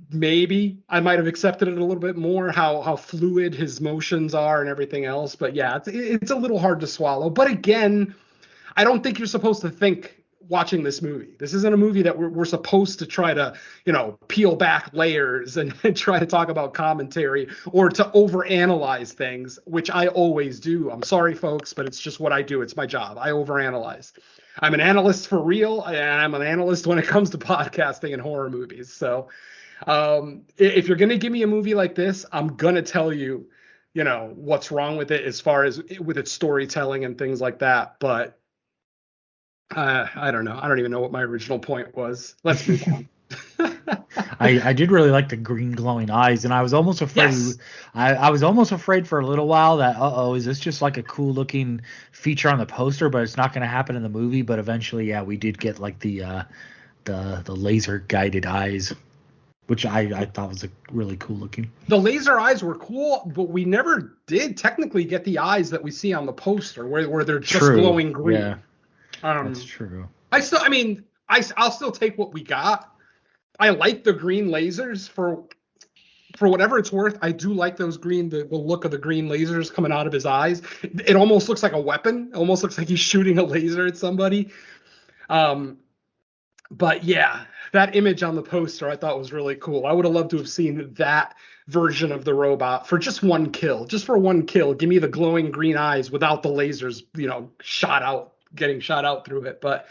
maybe I might have accepted it a little bit more. How fluid his motions are and everything else. But yeah, it's a little hard to swallow. But again, I don't think you're supposed to think watching this movie. This isn't a movie that we're supposed to try to, peel back layers and try to talk about commentary or to overanalyze things, which I always do. I'm sorry, folks, but it's just what I do. It's my job. I overanalyze. I'm an analyst for real, and I'm an analyst when it comes to podcasting and horror movies. So if you're going to give me a movie like this, I'm going to tell you, what's wrong with it as far as with its storytelling and things like that. But I don't know. I don't even know what my original point was. Let's move on. I did really like the green glowing eyes, and I was almost afraid. Yes. I was almost afraid for a little while that is this just like a cool looking feature on the poster, but it's not going to happen in the movie. But eventually, yeah, we did get like the laser guided eyes, which I thought was really cool looking. The laser eyes were cool, but we never did technically get the eyes that we see on the poster where they're just glowing green. Yeah. That's true. I'll still take what we got. I like the green lasers for whatever it's worth. I do like those the look of the green lasers coming out of his eyes. It almost looks like a weapon. It almost looks like he's shooting a laser at somebody. But yeah, that image on the poster I thought was really cool. I would have loved to have seen that version of the robot for just one kill. Just for one kill. Give me the glowing green eyes without the lasers, getting shot out through it. But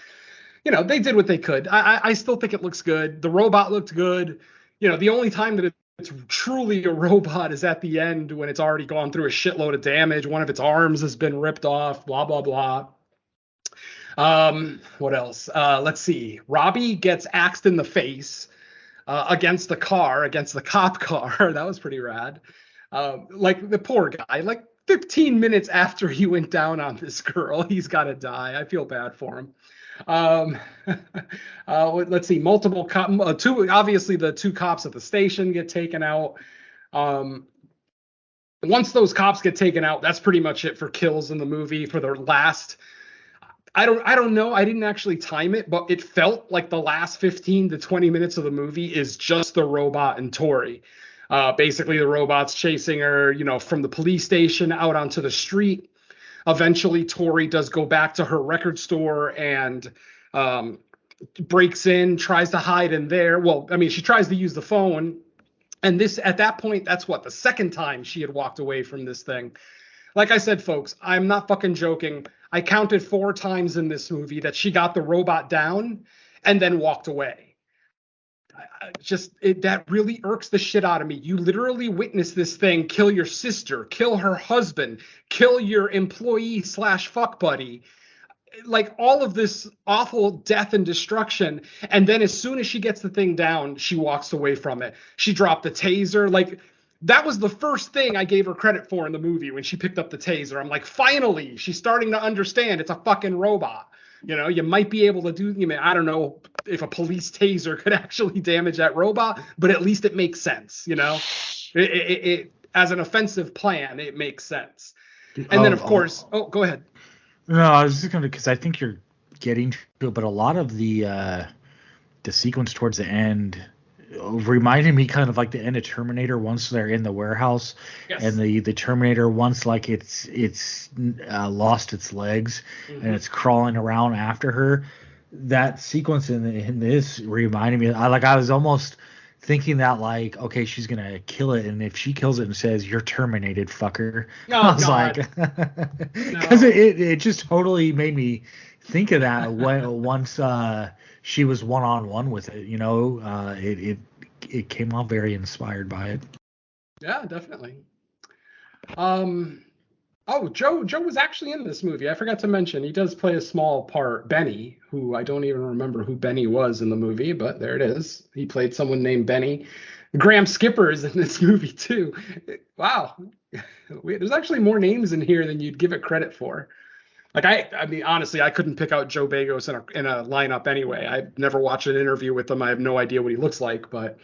they did what they could. I still think it looks good. The robot looked good. The only time that it's truly a robot is at the end when it's already gone through a shitload of damage. One of its arms has been ripped off, blah blah blah. What else? Let's see. Robbie gets axed in the face against the cop car. That was pretty rad. Like the poor guy, like 15 minutes after he went down on this girl, he's got to die. I feel bad for him. Let's see. Multiple obviously the two cops at the station get taken out. Once those cops get taken out, that's pretty much it for kills in the movie. For their last, I don't know. I didn't actually time it, but it felt like the last 15 to 20 minutes of the movie is just the robot and Tori. Basically, the robot's chasing her, from the police station out onto the street. Eventually, Tori does go back to her record store and breaks in, tries to hide in there. Well, she tries to use the phone. And at that point, that's the second time she had walked away from this thing. Like I said, folks, I'm not fucking joking. I counted 4 times in this movie that she got the robot down and then walked away. That really irks the shit out of me. You literally witness this thing kill your sister, kill her husband, kill your employee / fuck buddy. Like all of this awful death and destruction. And then as soon as she gets the thing down, she walks away from it. She dropped the taser. Like that was the first thing I gave her credit for in the movie when she picked up the taser. I'm like, finally, she's starting to understand it's a fucking robot. You might be able to do, I don't know, if a police taser could actually damage that robot, but at least it makes sense, you know? It as an offensive plan, it makes sense. And then, of course, go ahead. No, I was just going to, because I think you're getting to it, but a lot of the sequence towards the end reminded me kind of like the end of Terminator once they're in the warehouse. Yes. And the Terminator once like it's lost its legs and it's crawling around after her. That sequence in this reminded me, I was almost thinking that like, okay, she's gonna kill it, and if she kills it and says you're terminated, fucker, I was like, because it just totally made me think of that once she was one-on-one with it, you know. It came off very inspired by it. Yeah, definitely. Joe was actually in this movie. I forgot to mention he does play a small part, Benny, who I don't even remember who Benny was in the movie, but there it is. He played someone named Benny. Graham Skipper is in this movie too. Wow. There's actually more names in here than you'd give it credit for. Like I mean, honestly, I couldn't pick out Joe Begos in a lineup anyway. I've never watched an interview with him. I have no idea what he looks like, but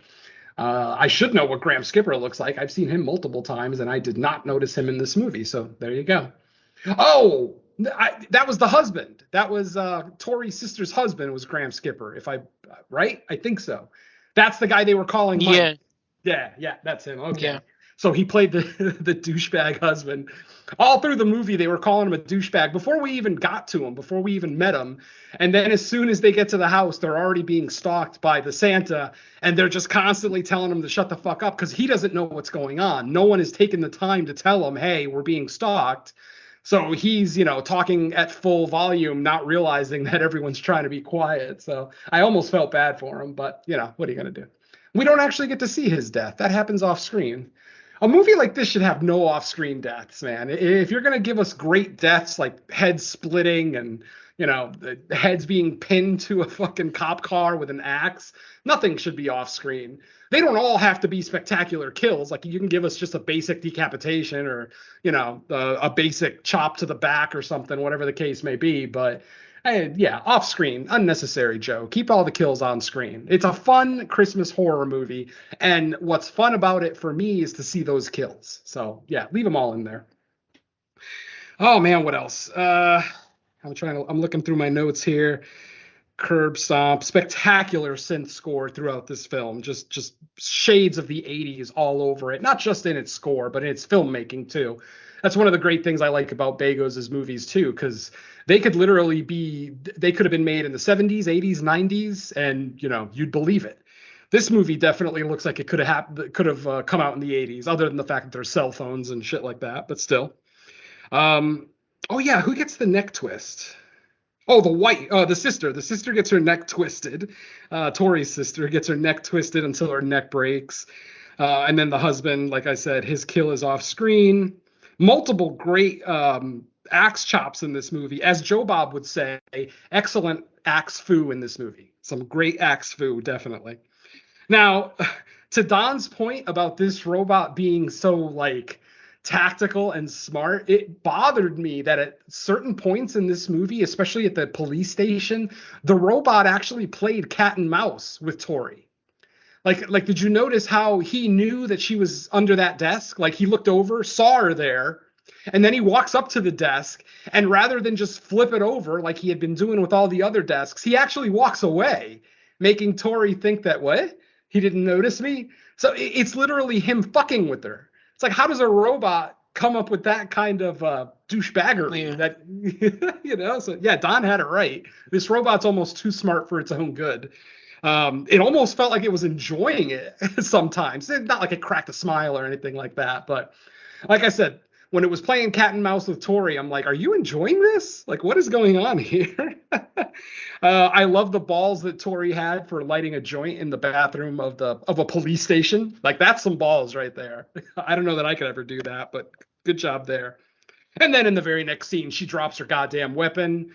I should know what Graham Skipper looks like. I've seen him multiple times, and I did not notice him in this movie. So there you go. Oh, that was the husband. That was Tori's sister's husband was Graham Skipper. Right? I think so. That's the guy they were calling Mike. Yeah, that's him. Okay. Yeah. So he played the douchebag husband. All through the movie, they were calling him a douchebag before we even got to him, before we even met him. And then as soon as they get to the house, they're already being stalked by the Santa, and they're just constantly telling him to shut the fuck up because he doesn't know what's going on. No one has taken the time to tell him, hey, we're being stalked. So he's, talking at full volume, not realizing that everyone's trying to be quiet. So I almost felt bad for him, but, what are you going to do? We don't actually get to see his death. That happens off screen. A movie like this should have no off-screen deaths, man. If you're going to give us great deaths like heads splitting and, the heads being pinned to a fucking cop car with an axe, nothing should be off-screen. They don't all have to be spectacular kills. Like you can give us just a basic decapitation or, a basic chop to the back or something, whatever the case may be. But off screen, unnecessary, Joe. Keep all the kills on screen. It's a fun Christmas horror movie, and what's fun about it for me is to see those kills. So yeah, leave them all in there. Oh man, what else? I'm looking through my notes here. Curb Stomp, spectacular synth score throughout this film. Just shades of the 80s all over it. Not just in its score, but in its filmmaking too. That's one of the great things I like about Begos' movies too, because they could have been made in the 70s, 80s, 90s, and you'd believe it. This movie definitely looks like it could have come out in the 80s, other than the fact that there's cell phones and shit like that, but still. Who gets the neck twist? Oh, the sister. The sister gets her neck twisted. Tori's sister gets her neck twisted until her neck breaks. And then the husband, like I said, his kill is off screen. Multiple great axe chops in this movie. As Joe Bob would say, excellent axe foo in this movie. Some great axe foo, definitely. Now, to Don's point about this robot being so, tactical and smart, it bothered me that at certain points in this movie, especially at the police station, the robot actually played cat and mouse with Tori. Like, did you notice how he knew that she was under that desk? Like, he looked over, saw her there, and then he walks up to the desk, and rather than just flip it over like he had been doing with all the other desks, he actually walks away, making Tori think that, what? He didn't notice me? So it's literally him fucking with her. It's like, how does a robot come up with that kind of douchebaggery? Yeah. So yeah, Don had it right. This robot's almost too smart for its own good. It almost felt like it was enjoying it sometimes. Not like it cracked a smile or anything like that. But like I said, when it was playing cat and mouse with Tori, I'm like, are you enjoying this? Like, what is going on here? I love the balls that Tori had for lighting a joint in the bathroom of a police station. Like, that's some balls right there. I don't know that I could ever do that, but good job there. And then in the very next scene, she drops her goddamn weapon.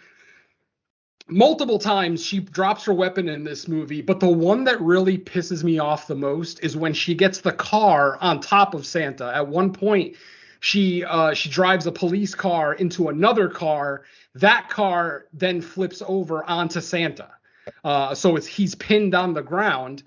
Multiple times she drops her weapon in this movie, but the one that really pisses me off the most is when she gets the car on top of Santa. At one point, she drives a police car into another car. That car then flips over onto Santa. So he's pinned on the ground.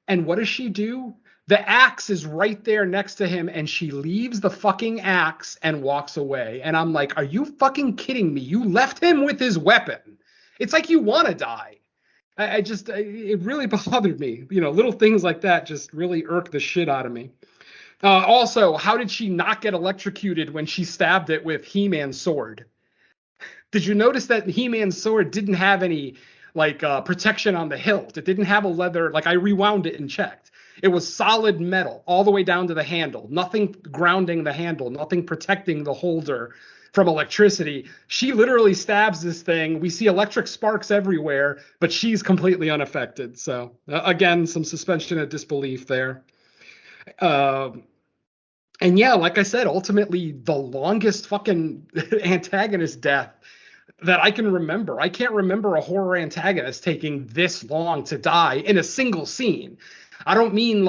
And what does she do? The axe is right there next to him, and she leaves the fucking axe and walks away. And I'm like, are you fucking kidding me? You left him with his weapon. It's like you want to die. It really bothered me. Little things like that just really irk the shit out of me. Also, how did she not get electrocuted when she stabbed it with He-Man's sword? Did you notice that He-Man's sword didn't have any protection on the hilt? It didn't have a leather, I rewound it and checked. It was solid metal all the way down to the handle. Nothing grounding the handle, nothing protecting the holder from electricity. She literally stabs this thing. We see electric sparks everywhere, but she's completely unaffected. So again, some suspension of disbelief there. And yeah, like I said, ultimately the longest fucking antagonist death that I can remember. I can't remember a horror antagonist taking this long to die in a single scene. I don't mean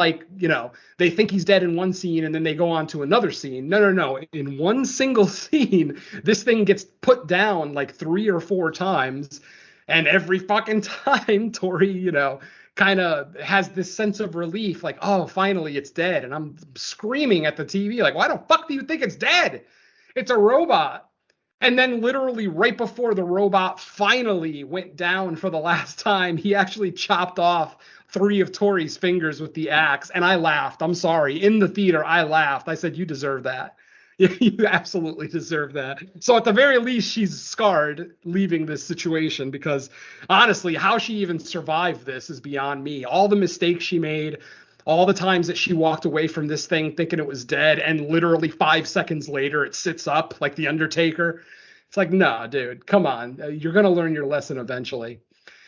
they think he's dead in one scene and then they go on to another scene. No. In one single scene, this thing gets put down 3 or 4 times. And every fucking time, Tori, kind of has this sense of relief, oh, finally it's dead. And I'm screaming at the TV, why the fuck do you think it's dead? It's a robot. And then literally right before the robot finally went down for the last time, he actually chopped off 3 of Tori's fingers with the axe. And I laughed. I'm sorry. In the theater, I laughed. I said, you deserve that. You absolutely deserve that. So at the very least, she's scarred leaving this situation, because honestly, how she even survived this is beyond me. All the mistakes she made, all the times that she walked away from this thing thinking it was dead, and literally 5 seconds later it sits up like the Undertaker. It's nah, dude, come on. You're going to learn your lesson eventually.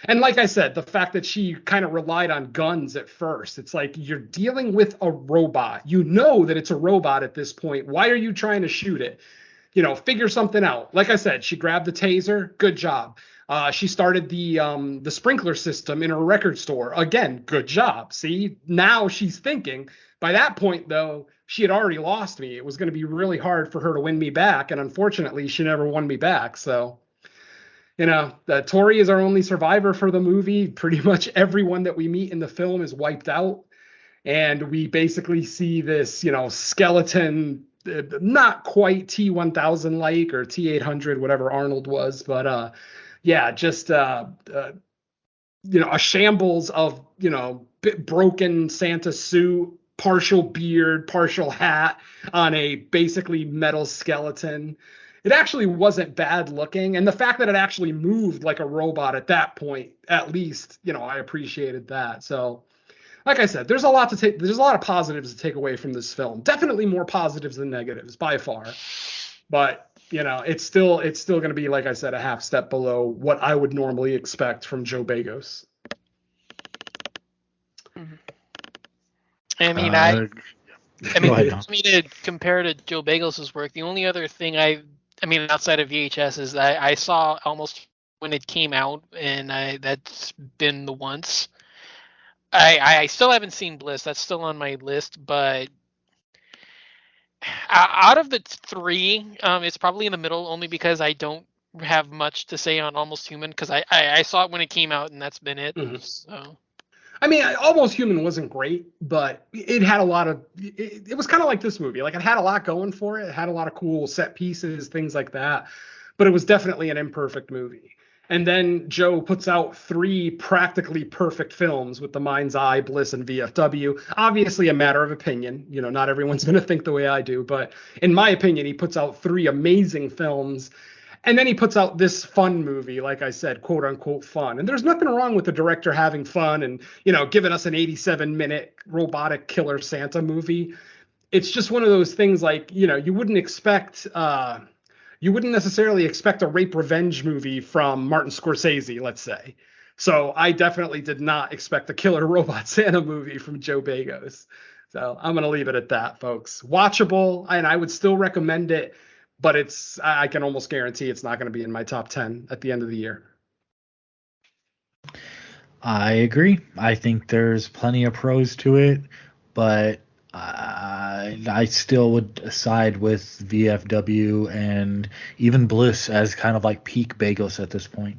And like I said, the fact that she kind of relied on guns at first, it's you're dealing with a robot. You know that it's a robot at this point. Why are you trying to shoot it? Figure something out. Like I said, she grabbed the taser. Good job. She started the sprinkler system in her record store. Again, good job. See, now she's thinking. By that point, though, she had already lost me. It was going to be really hard for her to win me back. And unfortunately, she never won me back. So, Tori is our only survivor for the movie. Pretty much everyone that we meet in the film is wiped out. And we basically see this, skeleton, not quite T-1000 like or T-800, whatever Arnold was. But just a shambles of, broken Santa suit, partial beard, partial hat on a basically metal skeleton. It actually wasn't bad looking. And the fact that it actually moved like a robot at that point, at least, I appreciated that. So like I said, there's a lot of positives to take away from this film. Definitely more positives than negatives by far. But, it's still going to be, like I said, a half step below what I would normally expect from Joe Begos. I mean, for me to compare to Joe Begos' work, the only other thing outside of VHS is I saw almost when it came out, and that's been the once. I still haven't seen Bliss. That's still on my list, but out of the 3, it's probably in the middle, only because I don't have much to say on Almost Human, because I saw it when it came out, and that's been it. Mm-hmm. So. Almost Human wasn't great, but it had a lot of. It was kind of like this movie. It had a lot going for it. It had a lot of cool set pieces, things like that. But it was definitely an imperfect movie. And then Joe puts out 3 practically perfect films with The Mind's Eye, Bliss, and VFW. Obviously a matter of opinion. Not everyone's going to think the way I do. But in my opinion, he puts out 3 amazing films. And then he puts out this fun movie, like I said, quote unquote fun. And there's nothing wrong with the director having fun and, giving us an 87-minute robotic killer Santa movie. It's just one of those things you wouldn't expect. You wouldn't necessarily expect a rape revenge movie from Martin Scorsese, let's say. So I definitely did not expect a killer robot Santa movie from Joe Begos. So I'm going to leave it at that, folks. Watchable, and I would still recommend it. But I can almost guarantee it's not going to be in my top 10 at the end of the year. I agree. I think there's plenty of pros to it, but I still would side with VFW and even Bliss as kind of peak Begos at this point.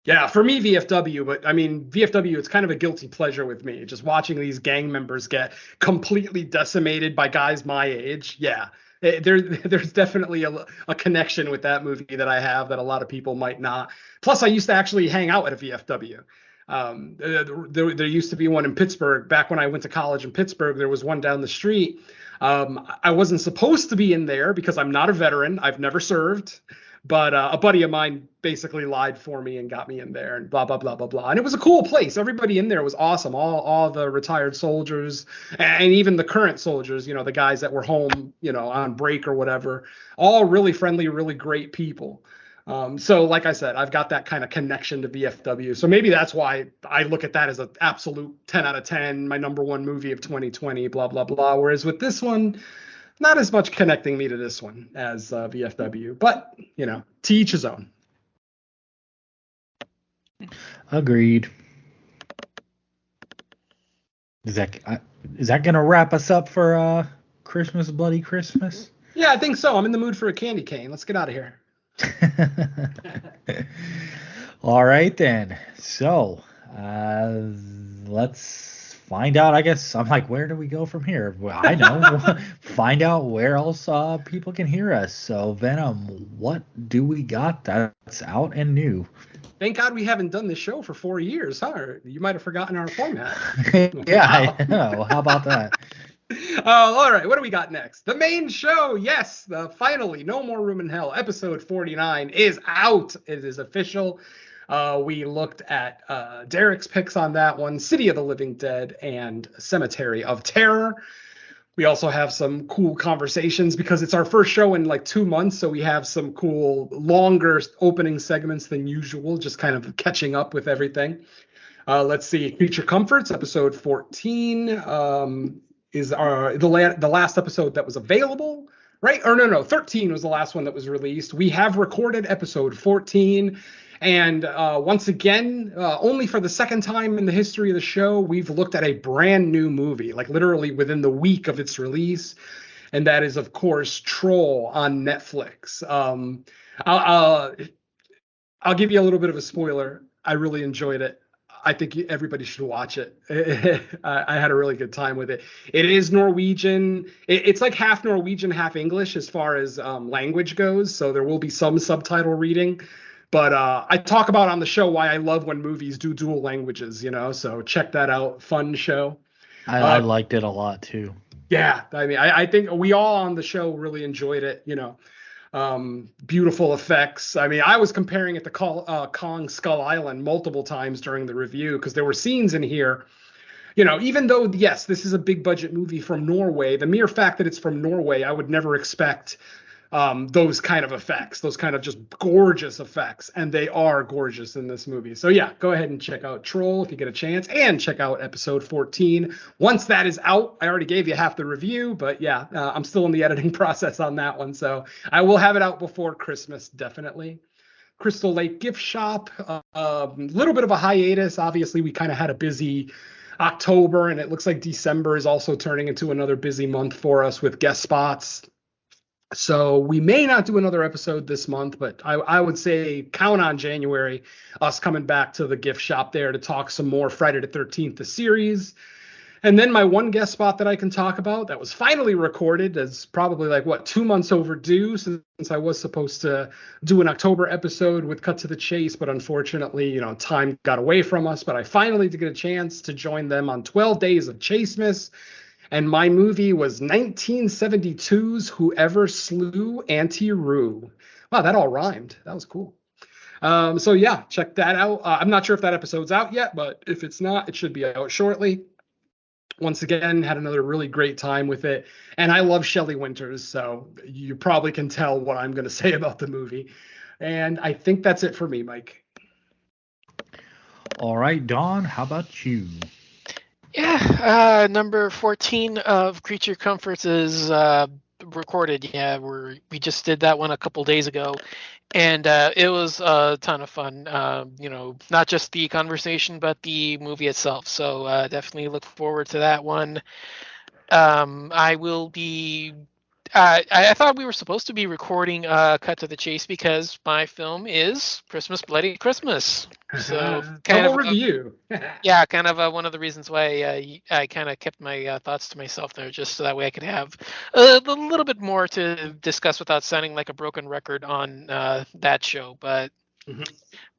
Yeah, for me, VFW, but I mean, VFW, it's kind of a guilty pleasure with me. Just watching these gang members get completely decimated by guys my age. Yeah, there's definitely a connection with that movie that I have that a lot of people might not. Plus, I used to actually hang out at a VFW. There used to be one in Pittsburgh. Back when I went to college in Pittsburgh, there was one down the street. I wasn't supposed to be in there because I'm not a veteran. I've never served. But a buddy of mine basically lied for me and got me in there and blah, blah, blah, blah, blah. And it was a cool place. Everybody in there was awesome. All the retired soldiers and even the current soldiers, you know, the guys that were home, you know, on break or whatever, all really friendly, really great people. So like I said, I've got that kind of connection to VFW. So maybe that's why I look at that as an absolute 10 out of 10, my number one movie of 2020, blah, blah, blah. Whereas with this one, not as much connecting me to this one as VFW, but you know, to each his own. Agreed. Is that gonna wrap us up for Christmas Bloody Christmas? Yeah, I think so. I'm in the mood for a candy cane. Let's get out of here. All right then. So let's find out. I guess I'm like, where do we go from here? Well, I know. Find out where else people can hear us. So Venom, what do we got that's out and new? Thank God we haven't done this show for 4 years, huh? You might have forgotten our format. Yeah, I know. How about that? All right, what do we got next? The main show, yes, finally, No More Room in Hell, episode 49 is out. It is official. We looked at Derek's picks on that one, City of the Living Dead and Cemetery of Terror. We also have some cool conversations because it's our first show in like 2 months, so we have some cool, longer opening segments than usual, just kind of catching up with everything. Let's see, Creature Comforts, episode 14 is the last episode that was available, right? Or no, 13 was the last one that was released. We have recorded episode 14. And once again, only for the second time in the history of the show, we've looked at a brand new movie, like literally within the week of its release. And that is, of course, Troll on Netflix. I'll give you a little bit of a spoiler. I really enjoyed it. I think everybody should watch it. I had a really good time with it. It is Norwegian. It's like half Norwegian, half English as far as language goes. So there will be some subtitle reading. But I talk about on the show why I love when movies do dual languages, you know, so check that out. Fun show. I liked it a lot, too. Yeah, I mean, I think we all on the show really enjoyed it, you know. Beautiful effects. I mean, I was comparing it to Kong Skull Island multiple times during the review because there were scenes in here, you know, even though, yes, this is a big budget movie from Norway, the mere fact that it's from Norway, I would never expect those kind of effects, those kind of just gorgeous effects. And they are gorgeous in this movie. So yeah, go ahead and check out Troll if you get a chance, and check out episode 14. Once that is out, I already gave you half the review, but yeah, I'm still in the editing process on that one. So I will have it out before Christmas, definitely. Crystal Lake Gift Shop, a little bit of a hiatus. Obviously, we kind of had a busy October, and it looks like December is also turning into another busy month for us with guest spots. So we may not do another episode this month, but I would say count on January, us coming back to the gift shop there to talk some more Friday the 13th, the series. And then my one guest spot that I can talk about that was finally recorded is probably like, 2 months overdue since I was supposed to do an October episode with Cut to the Chase. But unfortunately, you know, time got away from us. But I finally did get a chance to join them on 12 Days of Chasemas. And my movie was 1972's Whoever Slew Auntie Roo. Wow, that all rhymed. That was cool. So yeah, check that out. I'm not sure if that episode's out yet, but if it's not, it should be out shortly. Once again, had another really great time with it. And I love Shelley Winters, so you probably can tell what I'm going to say about the movie. And I think that's it for me, Mike. All right, Dawn, how about you? Yeah, number 14 of Creature Comforts is recorded. Yeah, we just did that one a couple days ago, and it was a ton of fun. You know, not just the conversation, but the movie itself. So definitely look forward to that one. I will be I thought we were supposed to be recording Cut to the Chase because my film is Christmas Bloody Christmas. So kind of review. Yeah, kind of one of the reasons why I kind of kept my thoughts to myself there, just so that way I could have a little bit more to discuss without sounding like a broken record on that show. But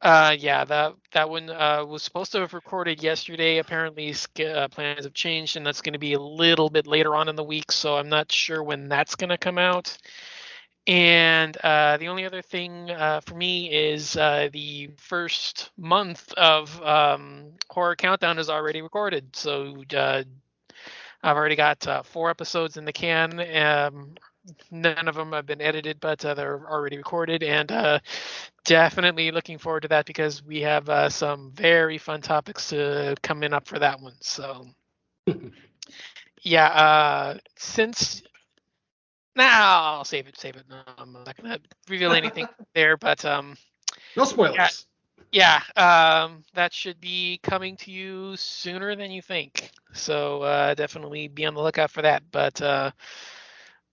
yeah, that one was supposed to have recorded yesterday. Apparently, plans have changed, and that's going to be a little bit later on in the week. So I'm not sure when that's going to come out. And the only other thing for me is the first month of Horror Countdown is already recorded. So I've already got 4 episodes in the can. None of them have been edited, but they're already recorded. And definitely looking forward to that because we have some very fun topics coming up for that one. So yeah, Now I'll save it. No, I'm not gonna reveal anything there, but no spoilers. Yeah, that should be coming to you sooner than you think. So definitely be on the lookout for that. But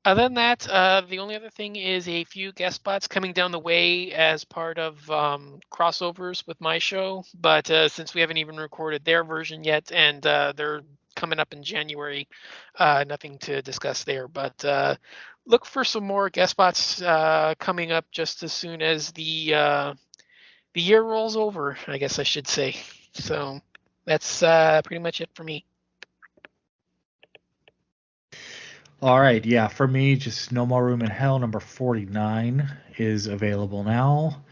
other than that, the only other thing is a few guest spots coming down the way as part of crossovers with my show. But since we haven't even recorded their version yet, and they're coming up in January, nothing to discuss there. But look for some more guest spots coming up just as soon as the year rolls over, I guess I should say. So that's pretty much it for me. All right, yeah, for me, just No More Room in Hell, number 49 is available now.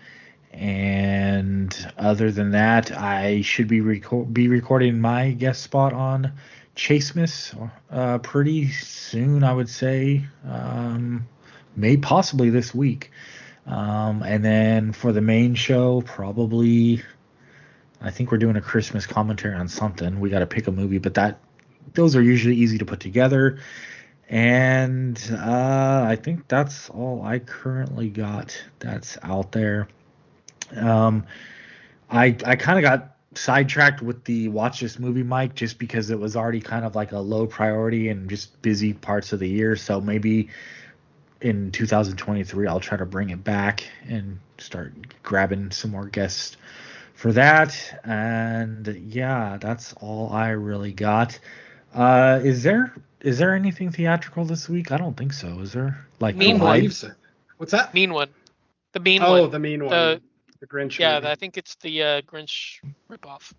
And other than that, I should be recording my guest spot on Chasemas pretty soon, I would say. Possibly this week. And then for the main show, probably, I think we're doing a Christmas commentary on something. We got to pick a movie, but those are usually easy to put together. And I think that's all I currently got that's out there. I kind of got sidetracked with the watch this movie mic just because it was already kind of like a low priority and just busy parts of the year. So maybe in 2023 I'll try to bring it back and start grabbing some more guests for that. And yeah, that's all I really got. Is there anything theatrical this week? I don't think so. Is there? Like Mean One. What's that? Mean One. The Mean One. Oh, the Mean One. The Grinch. Yeah, movie. I think it's the Grinch ripoff.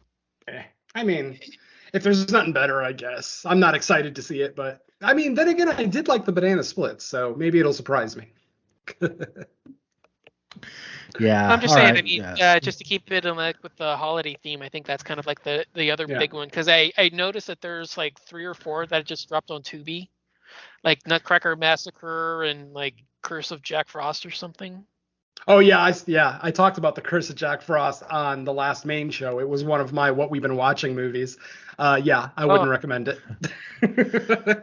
I mean, if there's nothing better, I guess. I'm not excited to see it, but I mean, then again, I did like the banana splits, so maybe it'll surprise me. Yeah, I'm just all saying. right, I mean, yeah. just to keep it in with the holiday theme, I think that's kind of like the other big one because I noticed that there's like 3 or 4 that just dropped on Tubi, like Nutcracker Massacre and like Curse of Jack Frost or something. Oh yeah, I talked about the Curse of Jack Frost on the last main show. It was one of my what we've been watching movies. Yeah, I wouldn't recommend it.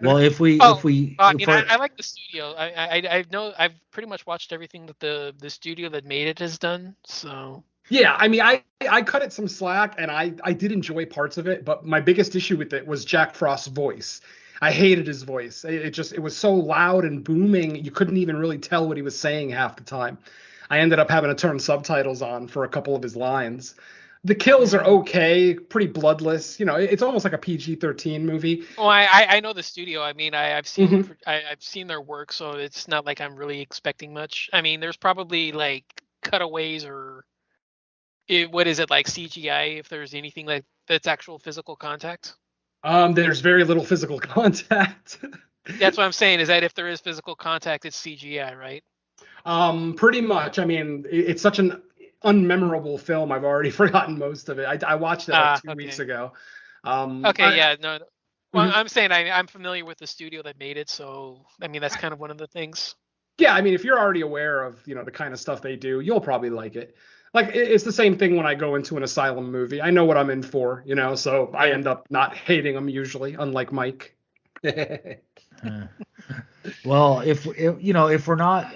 Well, if we, I like the studio. I know I've pretty much watched everything that the studio that made it has done. So yeah, I mean, I cut it some slack and I did enjoy parts of it, but my biggest issue with it was Jack Frost's voice. I hated his voice. It was so loud and booming, you couldn't even really tell what he was saying half the time. I ended up having to turn subtitles on for a couple of his lines. The kills are okay, pretty bloodless. You know, it's almost like a PG-13 movie. Oh, I know the studio. I mean, I've seen I've seen their work, so it's not like I'm really expecting much. I mean, there's probably like cutaways or what is it, like CGI, if there's anything like that's actual physical contact. There's very little physical contact. That's what I'm saying, is that if there is physical contact, it's CGI, right? Pretty much. I mean, it's such an unmemorable film. I've already forgotten most of it. I watched it like 2 weeks ago. No. Well, I'm saying I'm familiar with the studio that made it, so I mean that's kind of one of the things. Yeah, I mean, if you're already aware of the kind of stuff they do, you'll probably like it. Like it's the same thing when I go into an Asylum movie. I know what I'm in for, so I end up not hating them usually, unlike Mike. Well, if we're not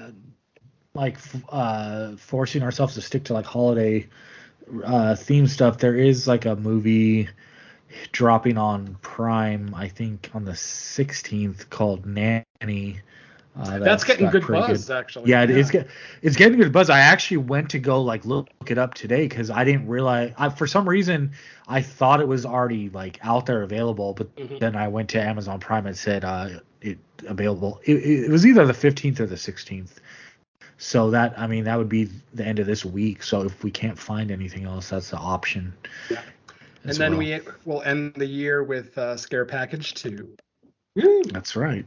like forcing ourselves to stick to like holiday theme stuff, there is like a movie dropping on Prime, I think on the 16th, called Nanny. That's getting got good pretty buzz, actually. Yeah, it's getting good buzz. I actually went to go like look it up today because I didn't realize. For some reason I thought it was already like out there available, but then I went to Amazon Prime and said it available. It was either the 15th or the 16th. So that would be the end of this week. So if we can't find anything else, that's the option. Yeah. And then we will end the year with Scare Package 2. That's right.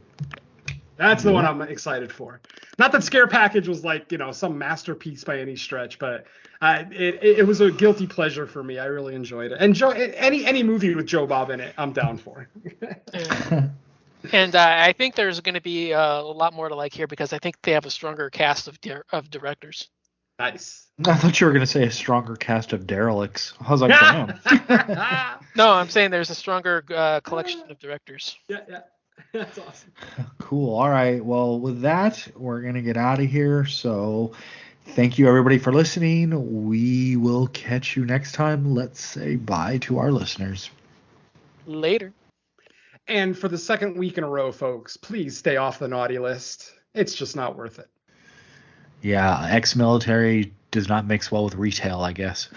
That's the one I'm excited for. Not that Scare Package was like, some masterpiece by any stretch, but it was a guilty pleasure for me. I really enjoyed it. And any movie with Joe Bob in it, I'm down for. And I think there's going to be a lot more to like here because I think they have a stronger cast of directors. Nice. I thought you were going to say a stronger cast of derelicts. I was like, damn. No, I'm saying there's a stronger collection of directors. Yeah. That's awesome. Cool. All right. Well, with that, we're going to get out of here. So thank you, everybody, for listening. We will catch you next time. Let's say bye to our listeners. Later. And for the second week in a row, folks, please stay off the naughty list. It's just not worth it. Yeah, ex-military does not mix well with retail, I guess.